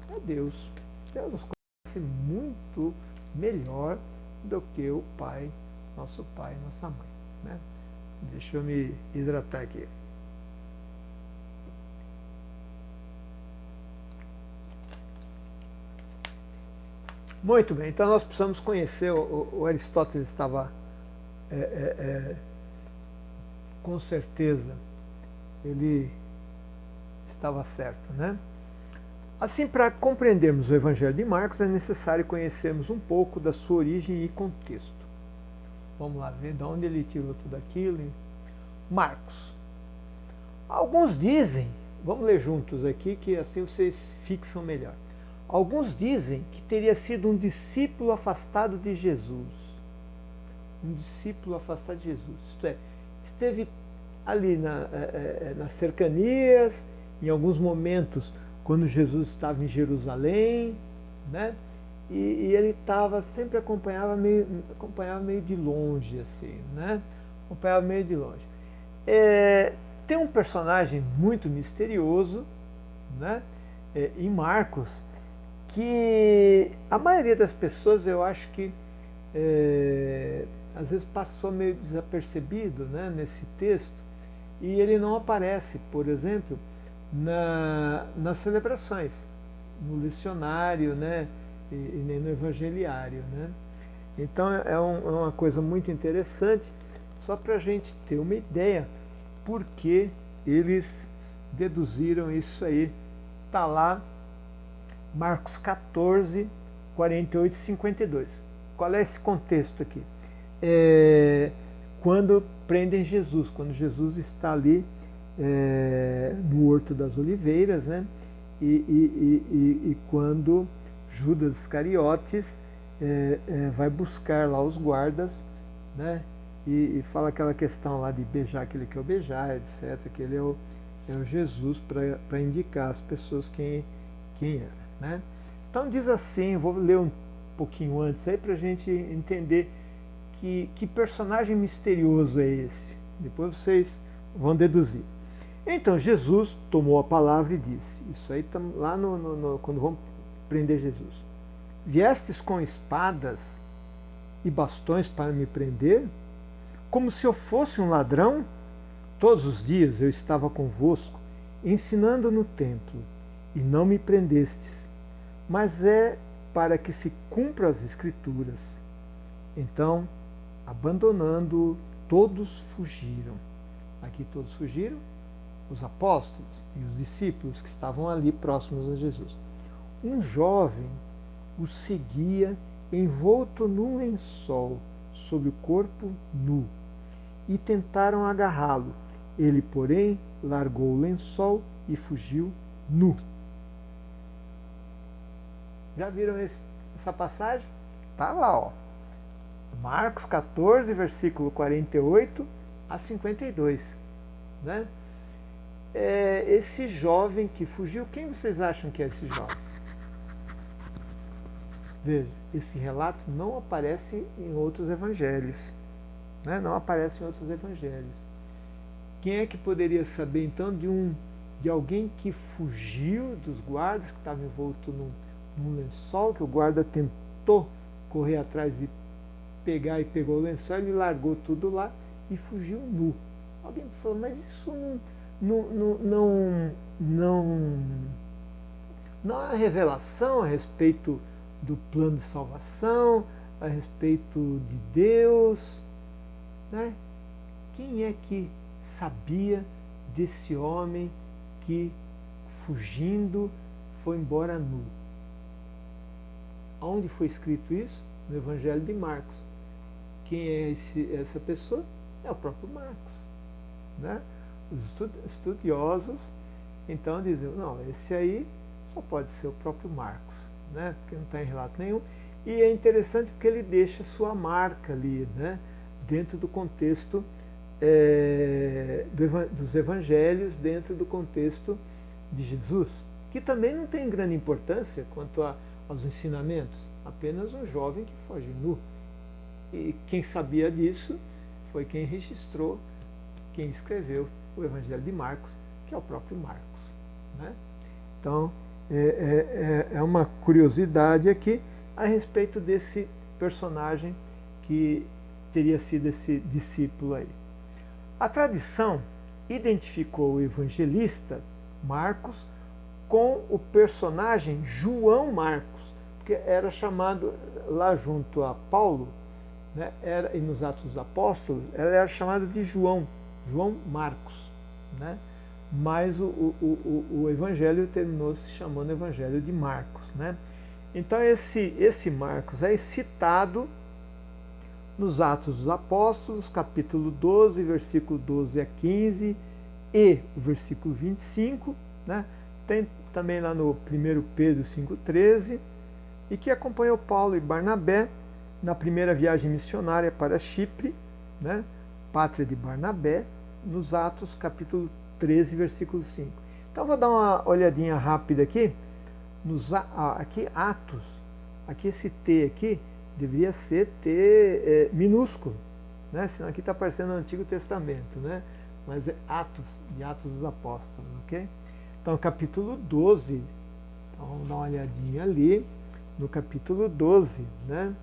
É Deus. Deus nos conhece muito melhor do que o pai, nosso pai e nossa mãe, né? Deixa eu me hidratar aqui. Muito bem, então nós precisamos conhecer, o Aristóteles estava, com certeza, ele estava certo, né? Assim, para compreendermos o Evangelho de Marcos, é necessário conhecermos um pouco da sua origem e contexto. Vamos lá ver de onde ele tirou tudo aquilo. Marcos. Alguns dizem, vamos ler juntos aqui, que assim vocês fixam melhor. Alguns dizem que teria sido um discípulo afastado de Jesus. Um discípulo afastado de Jesus. Isto é, esteve ali nas cercanias, em alguns momentos, quando Jesus estava em Jerusalém, né? E ele estava, sempre acompanhava meio de longe, assim, né? Acompanhava meio de longe. Tem um personagem muito misterioso, né? Em Marcos, que a maioria das pessoas, eu acho que às vezes passou meio desapercebido, né, nesse texto, e ele não aparece, por exemplo, nas celebrações, no lecionário, né, e nem no evangeliário, né? Então é uma coisa muito interessante, só para a gente ter uma ideia por que eles deduziram isso aí. Está lá Marcos 14, 48 e 52. Qual é esse contexto aqui? Quando prendem Jesus, quando Jesus está ali no Horto das Oliveiras, né? e quando Judas Iscariotes vai buscar lá os guardas, né? E fala aquela questão lá de beijar aquele que eu beijar, etc. Que ele é o Jesus para indicar às pessoas quem era, né? Então diz assim, vou ler um pouquinho antes aí para a gente entender que personagem misterioso é esse. Depois vocês vão deduzir. Então Jesus tomou a palavra e disse, isso aí tá lá quando vão prender Jesus. Viestes com espadas e bastões para me prender? Como se eu fosse um ladrão? Todos os dias eu estava convosco, ensinando no templo, e não me prendestes. Mas é para que se cumpram as Escrituras. Então, abandonando-o, todos fugiram. Aqui todos fugiram, os apóstolos e os discípulos que estavam ali próximos a Jesus. Um jovem o seguia envolto num lençol, sobre o corpo nu, e tentaram agarrá-lo. Ele, porém, largou o lençol e fugiu nu. Já viram essa passagem? Está lá, ó. Marcos 14, versículo 48 a 52. Né? Esse jovem que fugiu, quem vocês acham que é esse jovem? Veja, esse relato não aparece em outros evangelhos. Né? Não aparece em outros evangelhos. Quem é que poderia saber, então, de alguém que fugiu dos guardas, que estava envolto num lençol, que o guarda tentou correr atrás e pegar, e pegou o lençol, ele largou tudo lá e fugiu nu. Alguém falou, mas isso não há revelação a respeito do plano de salvação, a respeito de Deus, né? Quem é que sabia desse homem que, fugindo, foi embora nu? Onde foi escrito isso? No Evangelho de Marcos. Quem é essa pessoa? É o próprio Marcos. Né? Os estudiosos, então, dizem, não, esse aí só pode ser o próprio Marcos, né? Porque não está em relato nenhum. E é interessante porque ele deixa sua marca ali, né? Dentro do contexto dos evangelhos, dentro do contexto de Jesus, que também não tem grande importância quanto aos ensinamentos, apenas um jovem que foge nu. E quem sabia disso foi quem registrou, quem escreveu o Evangelho de Marcos, que é o próprio Marcos. Né? Então, é uma curiosidade aqui a respeito desse personagem que teria sido esse discípulo aí. A tradição identificou o evangelista Marcos com o personagem João Marcos, porque era chamado lá junto a Paulo, né, e nos Atos dos Apóstolos, ela era chamada de João Marcos, né? Mas o evangelho terminou se chamando Evangelho de Marcos, né? Então esse Marcos é citado nos Atos dos Apóstolos, capítulo 12, versículo 12 a 15 e o versículo 25, né? Tem também lá no 1 Pedro 5,13, e que acompanhou Paulo e Barnabé na primeira viagem missionária para Chipre, né? Pátria de Barnabé, nos Atos, capítulo 13, versículo 5. Então, vou dar uma olhadinha rápida aqui, aqui Atos, aqui esse T aqui, deveria ser T minúsculo, né? Senão aqui está aparecendo no Antigo Testamento, né? Mas é Atos, de Atos dos Apóstolos, ok? Então, capítulo 12, então, vamos dar uma olhadinha ali, no capítulo 12, né?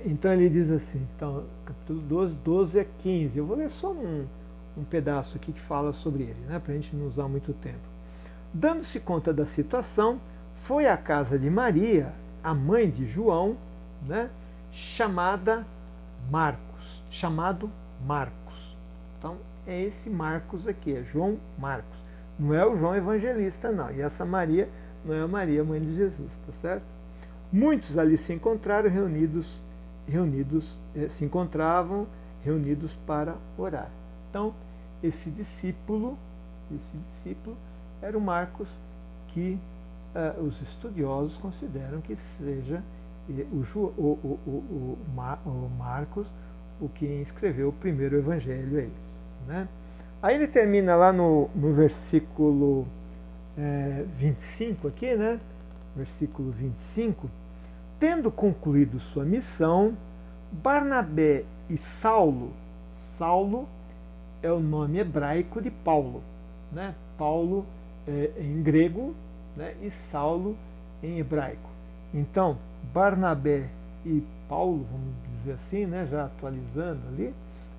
Então ele diz assim, então, capítulo 12, 12 a 15, eu vou ler só um pedaço aqui que fala sobre ele, né? Para a gente não usar muito tempo. Dando-se conta da situação, foi à casa de Maria, a mãe de João, né? chamado Marcos. Então, é esse Marcos aqui, é João Marcos. Não é o João Evangelista, não. E essa Maria não é a Maria, mãe de Jesus, tá certo? Muitos ali se encontraram se encontravam reunidos para orar. Então, esse discípulo era o Marcos que os estudiosos consideram que seja o Marcos o que escreveu o primeiro evangelho aí, né? Aí ele termina lá no versículo 25 aqui, né? Versículo 25. Tendo concluído sua missão, Barnabé e Saulo é o nome hebraico de Paulo, né? Paulo em grego, né? E Saulo em hebraico. Então, Barnabé e Paulo, vamos dizer assim, né? Já atualizando ali,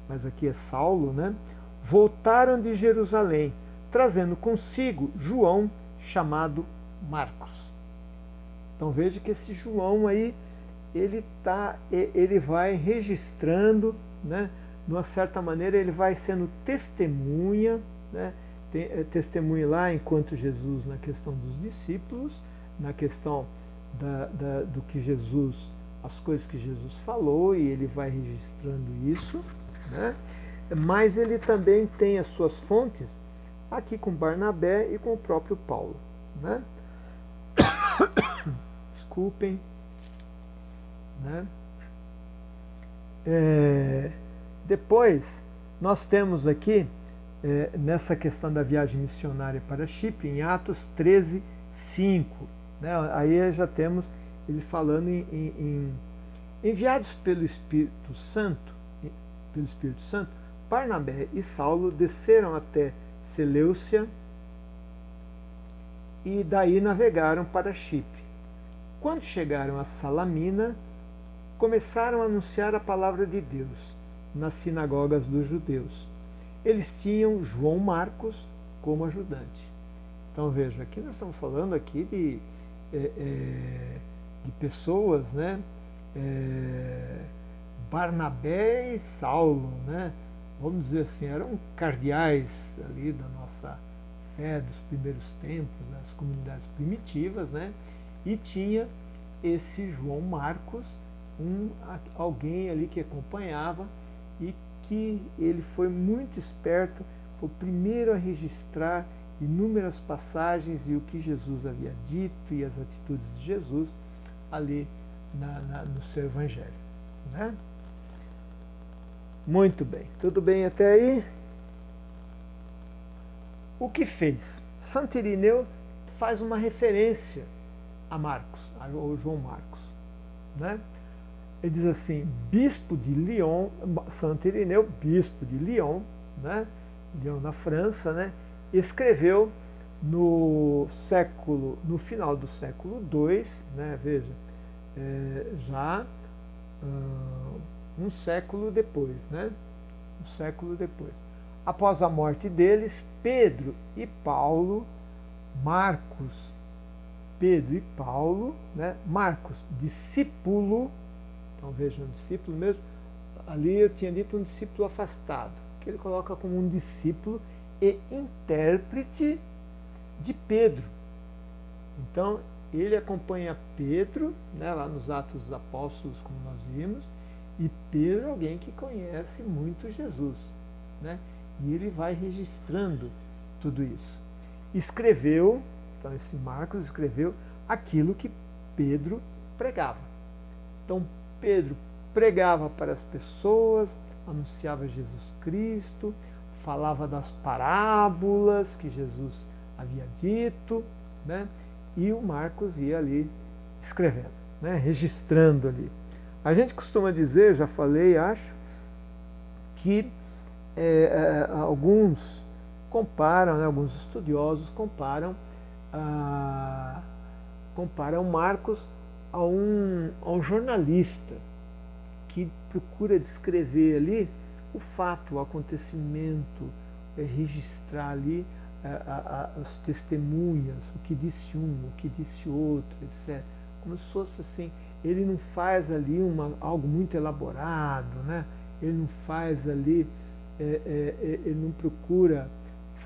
mas aqui é Saulo, né? Voltaram de Jerusalém, trazendo consigo João, chamado Marcos. Então veja que esse João aí, ele vai registrando, né? De uma certa maneira ele vai sendo testemunha, né? Testemunha lá enquanto Jesus, na questão dos discípulos, na questão do que Jesus, as coisas que Jesus falou, e ele vai registrando isso, né? Mas ele também tem as suas fontes aqui com Barnabé e com o próprio Paulo, né? Desculpem, né? Depois nós temos aqui nessa questão da viagem missionária para Chipre, em Atos 13, 5, né? Aí já temos ele falando em enviados pelo Espírito Santo, Barnabé e Saulo desceram até Seleucia e daí navegaram para Chipre. Quando chegaram a Salamina, começaram a anunciar a palavra de Deus nas sinagogas dos judeus. Eles tinham João Marcos como ajudante. Então veja, aqui nós estamos falando aqui de pessoas, né? Barnabé e Saulo, né? Vamos dizer assim, eram cardeais ali da nossa fé dos primeiros tempos, das comunidades primitivas, né? E tinha esse João Marcos, alguém ali que acompanhava e que ele foi muito esperto, foi o primeiro a registrar inúmeras passagens e o que Jesus havia dito e as atitudes de Jesus ali no seu evangelho, né? Muito bem, tudo bem até aí? O que fez? Santo Irineu faz uma referência a Marcos, ao João Marcos, né? Ele diz assim, bispo de Lyon, Santo Irineu, bispo de Lyon, né? Lyon na França, né? Escreveu no final do século II, né? Veja, já um século depois, né? Um século depois. Após a morte deles, Pedro e Paulo, né? Marcos, discípulo, então vejam, discípulo mesmo, ali eu tinha dito um discípulo afastado, que ele coloca como um discípulo e intérprete de Pedro. Então, ele acompanha Pedro, né, lá nos Atos dos Apóstolos, como nós vimos, e Pedro é alguém que conhece muito Jesus, né? E ele vai registrando tudo isso. Escreveu, então esse Marcos escreveu aquilo que Pedro pregava. Então Pedro pregava para as pessoas, anunciava Jesus Cristo, falava das parábolas que Jesus havia dito, né? E o Marcos ia ali escrevendo, né? Registrando ali. A gente costuma dizer, já falei, acho, que alguns comparam, né, alguns estudiosos comparam Marcos a um jornalista que procura descrever ali o fato, o acontecimento, registrar ali as testemunhas, o que disse um, o que disse outro, etc. Como se fosse assim, ele não faz ali algo muito elaborado, né? Ele não faz ali, ele não procura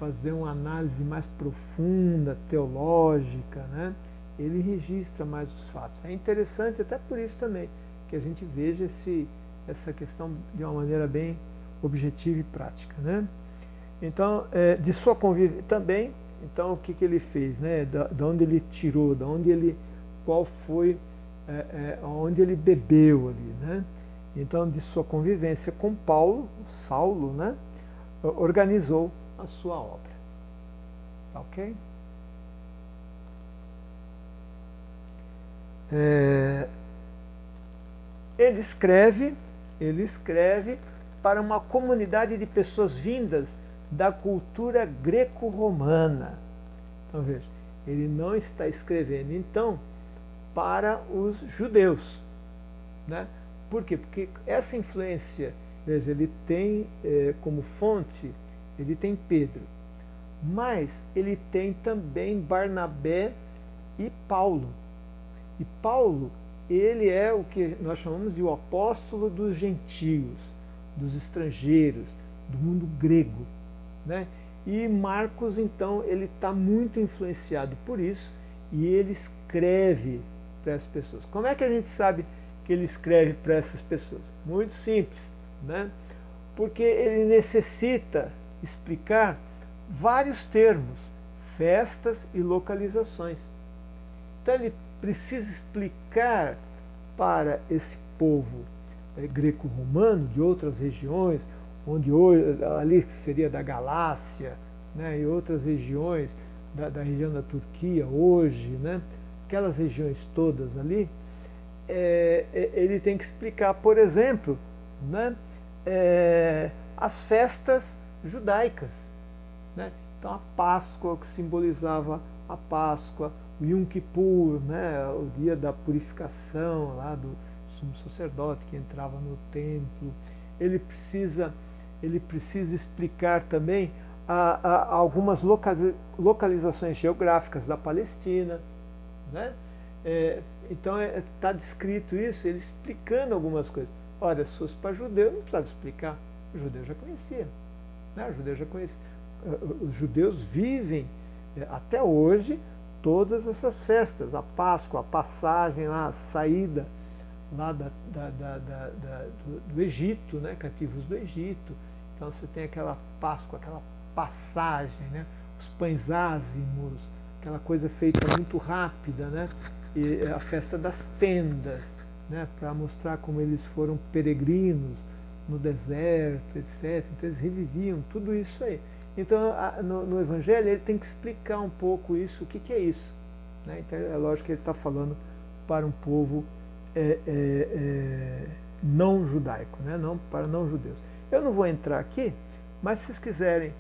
fazer uma análise mais profunda, teológica, né? Ele registra mais os fatos. É interessante até por isso também, que a gente veja essa questão de uma maneira bem objetiva e prática, né? Então, de sua convivência também, Então o que ele fez, né? Da onde ele tirou, qual foi, onde ele bebeu ali, né? Então, de sua convivência com Saulo, né? Organizou a sua obra. Tá ok? Ele escreve para uma comunidade de pessoas vindas da cultura greco-romana. Então veja, ele não está escrevendo então para os judeus, né? Por quê? Porque essa influência, veja, ele tem como fonte, ele tem Pedro, mas ele tem também Barnabé e Paulo. E Paulo, ele é o que nós chamamos de o apóstolo dos gentios, dos estrangeiros, do mundo grego, né? E Marcos, então, ele está muito influenciado por isso e ele escreve para as pessoas. Como é que a gente sabe que ele escreve para essas pessoas? Muito simples, né? Porque ele necessita explicar vários termos, festas e localizações. Então ele precisa explicar para esse povo greco-romano de outras regiões, onde hoje, ali seria da Galácia, né, e outras regiões da região da Turquia hoje, né, aquelas regiões todas ali, ele tem que explicar, por exemplo, né, as festas judaicas, né? Então a Páscoa, que simbolizava a Páscoa, o Yom Kippur, né, o dia da purificação lá do sumo sacerdote que entrava no templo. Ele precisa explicar também algumas localizações geográficas da Palestina, né? Então está descrito isso, ele explicando algumas coisas. Olha, se fosse para judeu, não precisava explicar, o judeu já conhecia, né? O judeu já conhecia. Os judeus vivem até hoje todas essas festas, a Páscoa, a passagem lá, a saída lá do Egito, né, cativos do Egito. Então você tem aquela Páscoa, aquela passagem, né, os pães ázimos, aquela coisa feita muito rápida, né, e a festa das tendas, né, para mostrar como eles foram peregrinos no deserto, etc. Então eles reviviam tudo isso aí. Então, no Evangelho, ele tem que explicar um pouco isso, o que é isso, né? Então, é lógico que ele está falando para um povo não judaico, né? Não para não judeus. Eu não vou entrar aqui, mas se vocês quiserem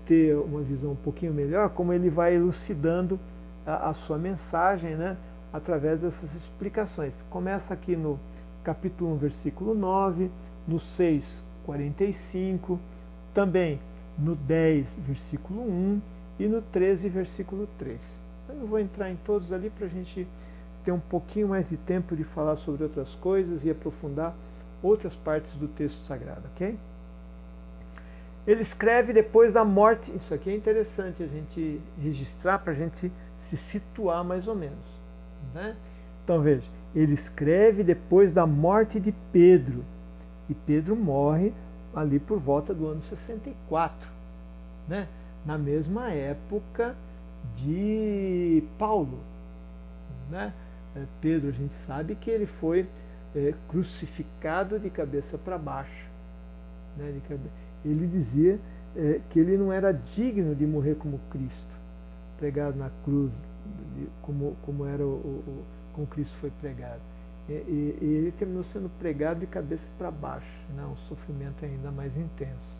ter uma visão um pouquinho melhor, como ele vai elucidando a sua mensagem, né? Através dessas explicações. Começa aqui no capítulo 1, versículo 9, no 6, 45, também no 10, versículo 1 e no 13, versículo 3. Eu não vou entrar em todos ali para a gente ter um pouquinho mais de tempo de falar sobre outras coisas e aprofundar outras partes do texto sagrado, ok? Ele escreve depois da morte, isso aqui é interessante a gente registrar para a gente se situar mais ou menos, né? Então veja, ele escreve depois da morte de Pedro, e Pedro morre ali por volta do ano 64, né? Na mesma época de Paulo, né? Pedro, a gente sabe que ele foi crucificado de cabeça para baixo, né? Ele dizia que ele não era digno de morrer como Cristo, pregado na cruz, como era como Cristo foi pregado. E ele terminou sendo pregado de cabeça para baixo, né? Um sofrimento ainda mais intenso.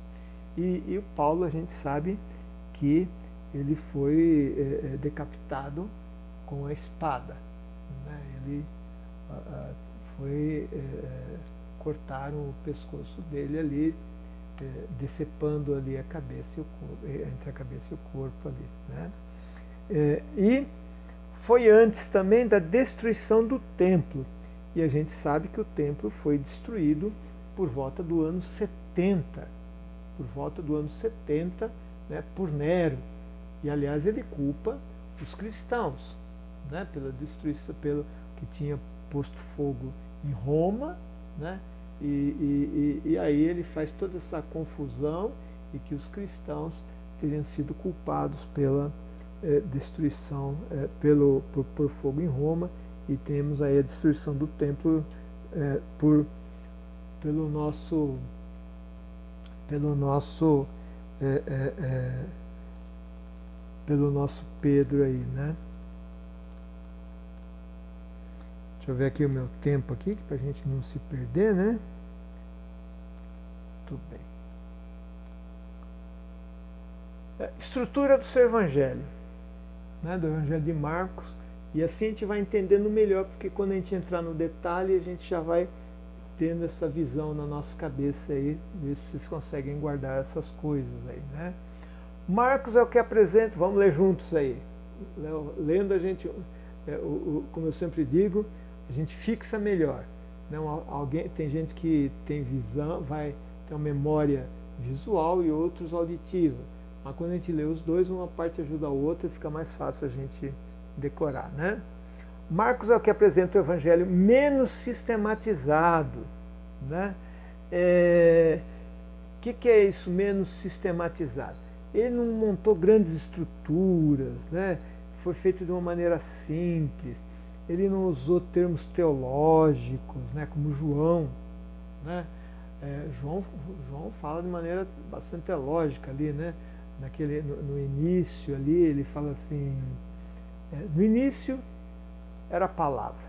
E o Paulo, a gente sabe que ele foi decapitado com a espada, né? Ele cortaram o pescoço dele ali, decepando ali a cabeça e o corpo, entre a cabeça e o corpo ali, né? E foi antes também da destruição do templo. E a gente sabe que o templo foi destruído por volta do ano 70, né, por Nero. E aliás ele culpa os cristãos, né, pela destruição, pelo que tinha posto fogo em Roma, né, e aí ele faz toda essa confusão e que os cristãos teriam sido culpados pela destruição por fogo em Roma, e temos aí a destruição do templo pelo nosso Pedro aí, né? Deixa eu ver aqui o meu tempo aqui, para a gente não se perder, né? Tudo bem. Estrutura do seu evangelho, né? Do evangelho de Marcos, e assim a gente vai entendendo melhor, porque quando a gente entrar no detalhe, a gente já vai tendo essa visão na nossa cabeça aí, ver se vocês conseguem guardar essas coisas aí, né? Marcos é o que apresenta, vamos ler juntos aí. Lendo a gente, como eu sempre digo, a gente fixa melhor. Não, tem gente que tem visão, vai ter uma memória visual e outros auditiva. Mas quando a gente lê os dois, uma parte ajuda a outra e fica mais fácil a gente decorar, né? Marcos é o que apresenta o evangelho menos sistematizado, né? Que é isso, menos sistematizado? Ele não montou grandes estruturas, né? Foi feito de uma maneira simples. Ele não usou termos teológicos, né? Como João, né? João fala de maneira bastante teológica ali, né? No início ali, ele fala assim, no início era a palavra,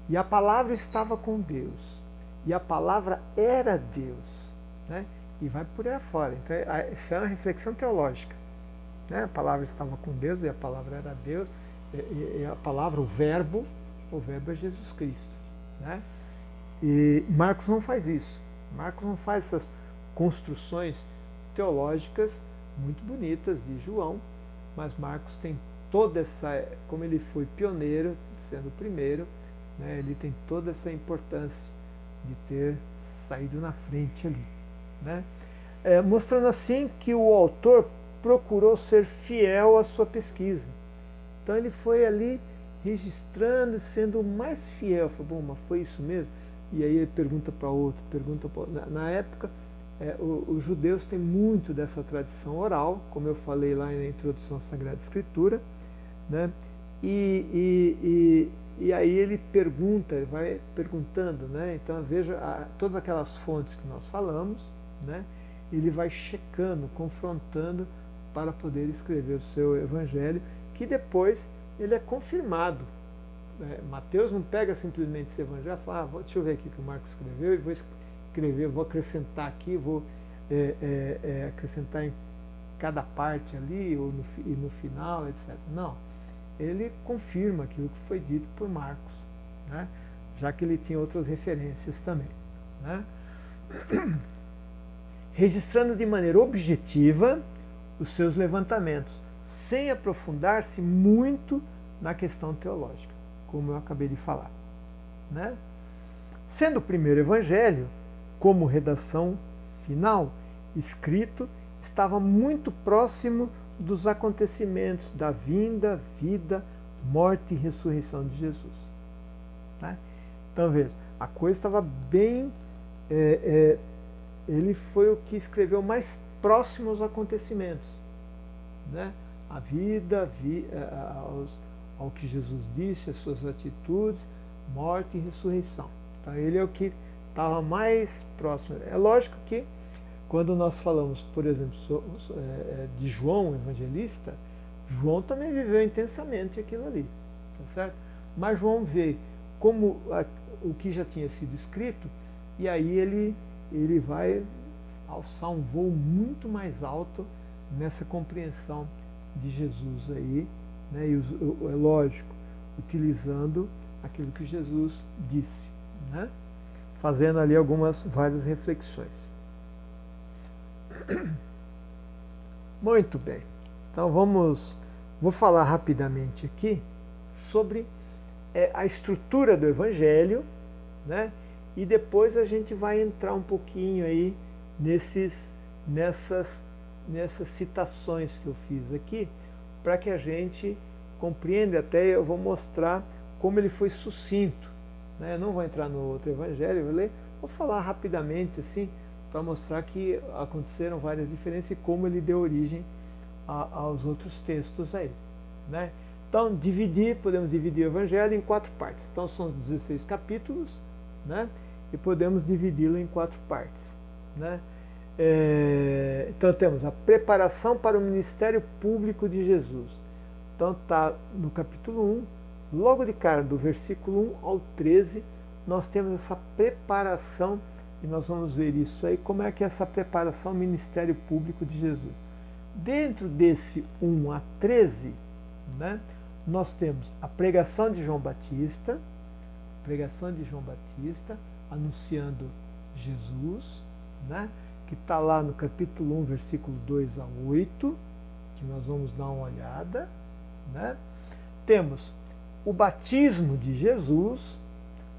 e a palavra estava com Deus, e a palavra era Deus, né? E vai por aí afora. Então, isso é uma reflexão teológica, né? A palavra estava com Deus, e a palavra era Deus, e a palavra, o verbo é Jesus Cristo, né? E Marcos não faz isso. Marcos não faz essas construções teológicas muito bonitas de João, mas Marcos tem toda essa, como ele foi pioneiro, sendo o primeiro, né, ele tem toda essa importância de ter saído na frente ali, né? Mostrando assim que o autor procurou ser fiel à sua pesquisa. Então ele foi ali registrando e sendo o mais fiel. Falou, bom, mas foi isso mesmo? E aí ele pergunta para outro, Na época, os judeus têm muito dessa tradição oral, como eu falei lá na introdução à Sagrada Escritura, né? E aí ele vai perguntando, né? Então veja todas aquelas fontes que nós falamos, né? Ele vai checando, confrontando para poder escrever o seu evangelho, que depois ele é confirmado. Mateus não pega simplesmente esse evangelho e fala, deixa eu ver aqui o que o Marcos escreveu e vou escrever, vou acrescentar aqui, vou acrescentar em cada parte ali e no final, etc. Não, ele confirma aquilo que foi dito por Marcos, né? Já que ele tinha outras referências também, né? Registrando de maneira objetiva os seus levantamentos, sem aprofundar-se muito na questão teológica, como eu acabei de falar, né? Sendo o primeiro evangelho, como redação final, escrito, estava muito próximo dos acontecimentos da vinda, vida, morte e ressurreição de Jesus, né? Então veja, a coisa estava bem... ele foi o que escreveu mais próximo aos acontecimentos, né? A vida, ao que Jesus disse, as suas atitudes, morte e ressurreição. Então ele é o que estava mais próximo. É lógico que quando nós falamos, por exemplo, de João, evangelista, João também viveu intensamente aquilo ali, tá certo? Mas João vê como o que já tinha sido escrito, e aí ele vai alçar um voo muito mais alto nessa compreensão de Jesus aí, né? E é lógico, utilizando aquilo que Jesus disse, né? Fazendo ali várias reflexões. Muito bem. Então vou falar rapidamente aqui sobre a estrutura do Evangelho, né? E depois a gente vai entrar um pouquinho aí nessas citações que eu fiz aqui, para que a gente compreenda. Até eu vou mostrar como ele foi sucinto, né? Eu não vou entrar no outro Evangelho, vou falar rapidamente assim, para mostrar que aconteceram várias diferenças e como ele deu origem aos outros textos aí, né? Então, podemos dividir o Evangelho em 4 partes. Então, são 16 capítulos, né? E podemos dividi-lo em 4 partes, né? Então, temos a preparação para o ministério público de Jesus. Então, está no capítulo 1, logo de cara, do versículo 1 ao 13, nós temos essa preparação, e nós vamos ver isso aí, como é que é essa preparação ao ministério público de Jesus. Dentro desse 1 a 13, né, nós temos a pregação de João Batista, anunciando Jesus, né, que está lá no capítulo 1, versículo 2 a 8, que nós vamos dar uma olhada, né? Temos o batismo de Jesus,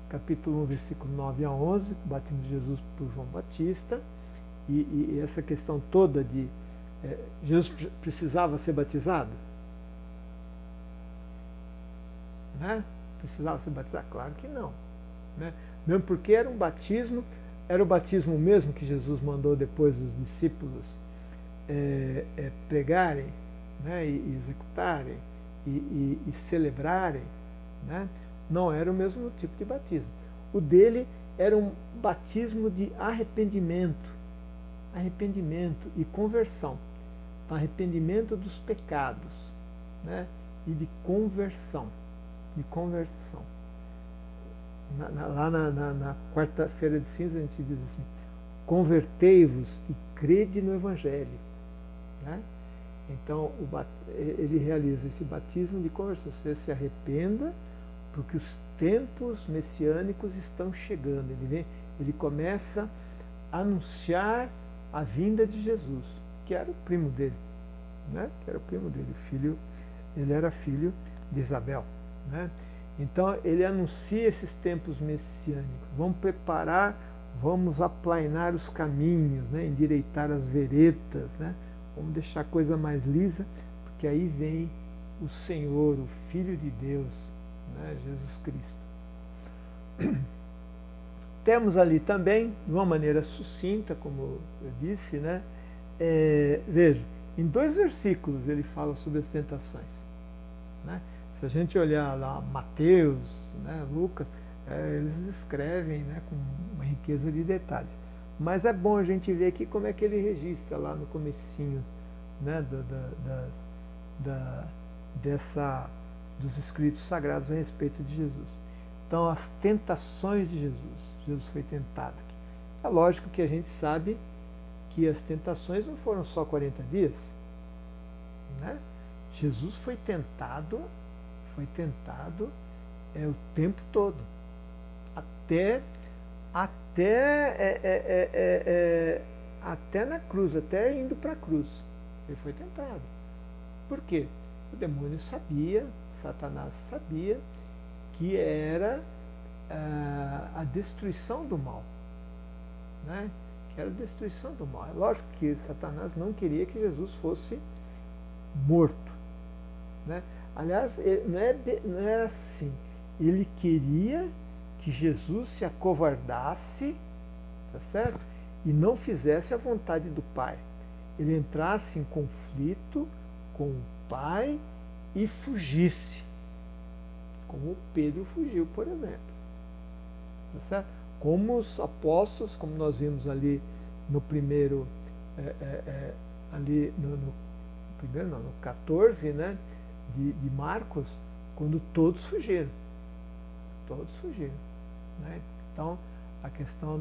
capítulo 1, versículo 9 a 11, o batismo de Jesus por João Batista, e essa questão toda de Jesus precisava ser batizado? Né? Precisava ser batizado? Claro que não. Né? Mesmo porque era o batismo mesmo que Jesus mandou depois os discípulos pregarem, né? e executarem, e celebrarem, né? Não era o mesmo tipo de batismo. O dele era um batismo de arrependimento e conversão. Então, arrependimento dos pecados, né? E de conversão. Lá na quarta-feira de cinza a gente diz assim: convertei-vos e crede no Evangelho, né? Então, ele realiza esse batismo de conversão. Você se arrependa, porque os tempos messiânicos estão chegando. Ele começa a anunciar a vinda de Jesus, que era o primo dele, né? Ele era filho de Isabel, né? Então, ele anuncia esses tempos messiânicos. Vamos preparar, vamos aplainar os caminhos, né? Endireitar as veredas, né? Vamos deixar a coisa mais lisa, porque aí vem o Senhor, o Filho de Deus, né? Jesus Cristo. Temos ali também, de uma maneira sucinta, como eu disse, né? Veja, em 2 versículos ele fala sobre as tentações, né? Se a gente olhar lá Mateus, né, Lucas, eles escrevem, né, com uma riqueza de detalhes. Mas é bom a gente ver aqui como é que ele registra lá no comecinho, né, dos escritos sagrados a respeito de Jesus. Então, as tentações de Jesus. Jesus foi tentado aqui. É lógico que a gente sabe que as tentações não foram só 40 dias, né? Jesus foi tentado o tempo todo, até na cruz, até indo para a cruz. Ele foi tentado. Por quê? O demônio sabia, Satanás sabia, que era a destruição do mal, né? Que era a destruição do mal. É lógico que Satanás não queria que Jesus fosse morto, né? Aliás, não é assim. Ele queria que Jesus se acovardasse, tá certo? E não fizesse a vontade do Pai. Ele entrasse em conflito com o Pai e fugisse, como Pedro fugiu, por exemplo. Tá certo? Como os apóstolos, como nós vimos ali no primeiro, ali no 14, né, de Marcos, quando todos fugiram. Né? Então, a questão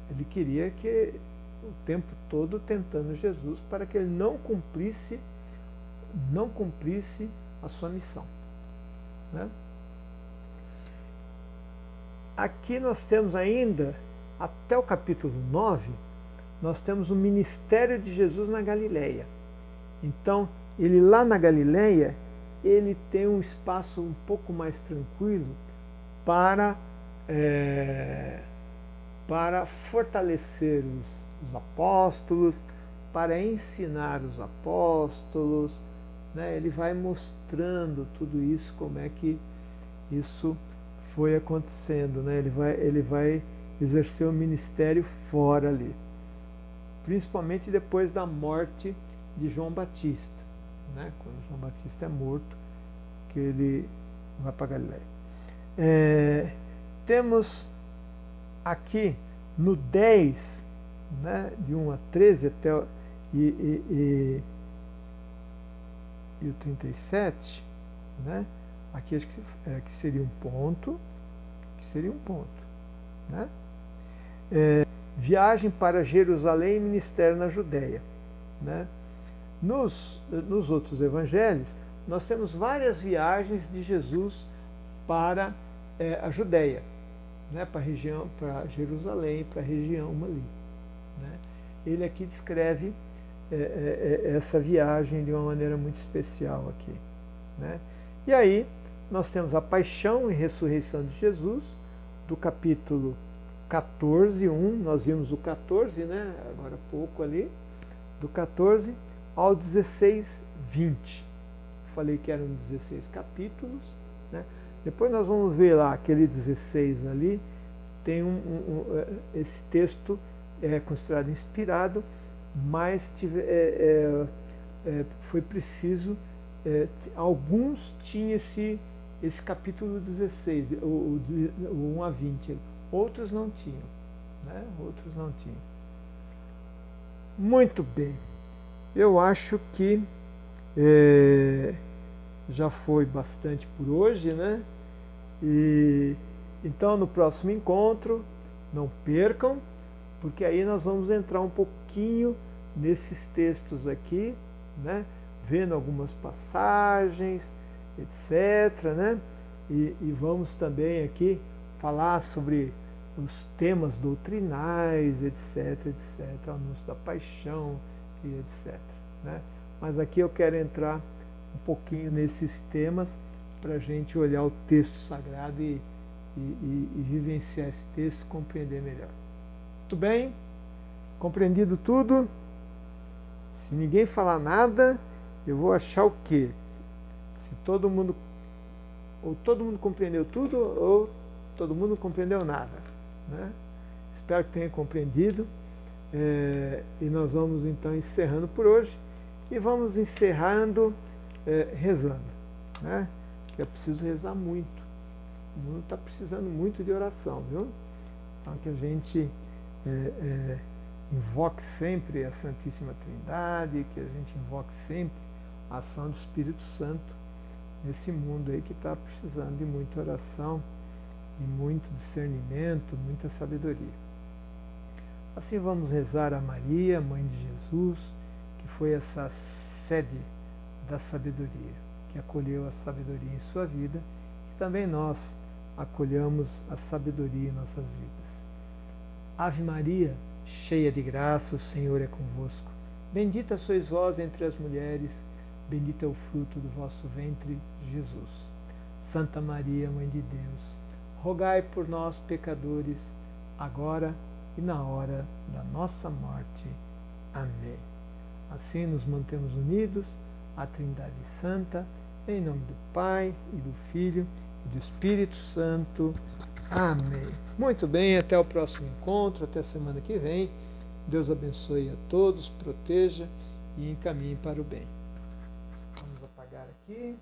ele queria que o tempo todo tentando Jesus para que ele não cumprisse a sua missão, né? Aqui nós temos ainda, até o capítulo 9, nós temos o ministério de Jesus na Galileia. Então, ele lá na Galileia, ele tem um espaço um pouco mais tranquilo para fortalecer os apóstolos, para ensinar os apóstolos, né? Ele vai mostrando tudo isso, como é que isso foi acontecendo, né? Ele vai exercer o ministério fora ali, principalmente depois da morte de João Batista, né? Quando João Batista é morto, que ele vai para Galiléia. Temos aqui no 10, né, de 1 a 13 até o 37, né? Aqui acho que seria um ponto, né? Viagem para Jerusalém e ministério na Judéia, né? Nos outros evangelhos, nós temos várias viagens de Jesus para a Judéia, né? Para Jerusalém, para a região ali, né? Ele aqui descreve essa viagem de uma maneira muito especial aqui, né? E aí nós temos a paixão e ressurreição de Jesus, do capítulo 14, 1, nós vimos o 14, né? Agora há pouco ali, do 14 ao 16, 20. Falei que eram 16 capítulos, né? Depois nós vamos ver lá, aquele 16 ali, tem esse texto é considerado inspirado, mas foi preciso, alguns tinham esse capítulo 16, o 1 a 20, outros não tinham, né? Outros não tinham. Muito bem, eu acho que já foi bastante por hoje, né? E então no próximo encontro, não percam, porque aí nós vamos entrar um pouquinho nesses textos aqui, né? Vendo algumas passagens, etc., né? E vamos também aqui falar sobre os temas doutrinais, etc., etc., o anúncio da paixão e etc., né? Mas aqui eu quero entrar um pouquinho nesses temas para a gente olhar o texto sagrado e vivenciar esse texto, compreender melhor. Muito bem? Compreendido tudo? Se ninguém falar nada, eu vou achar o quê? Se todo mundo compreendeu tudo, ou todo mundo não compreendeu nada, né? Espero que tenha compreendido. E nós vamos então encerrando por hoje. E vamos encerrando rezando, né? Que é preciso rezar muito. O mundo está precisando muito de oração, viu? Então que a gente invoque sempre a Santíssima Trindade, que a gente invoque sempre a ação do Espírito Santo nesse mundo aí que está precisando de muita oração, de muito discernimento, muita sabedoria. Assim vamos rezar a Maria, Mãe de Jesus, que foi essa sede da sabedoria, que acolheu a sabedoria em sua vida, e também nós acolhamos a sabedoria em nossas vidas. Ave Maria, cheia de graça, o Senhor é convosco. Bendita sois vós entre as mulheres, bendito é o fruto do vosso ventre, Jesus. Santa Maria, Mãe de Deus, rogai por nós, pecadores, agora e na hora da nossa morte. Amém. Assim nos mantemos unidos à Trindade Santa, em nome do Pai, e do Filho, e do Espírito Santo. Amém. Muito bem, até o próximo encontro, até a semana que vem. Deus abençoe a todos, proteja e encaminhe para o bem. Vamos apagar aqui.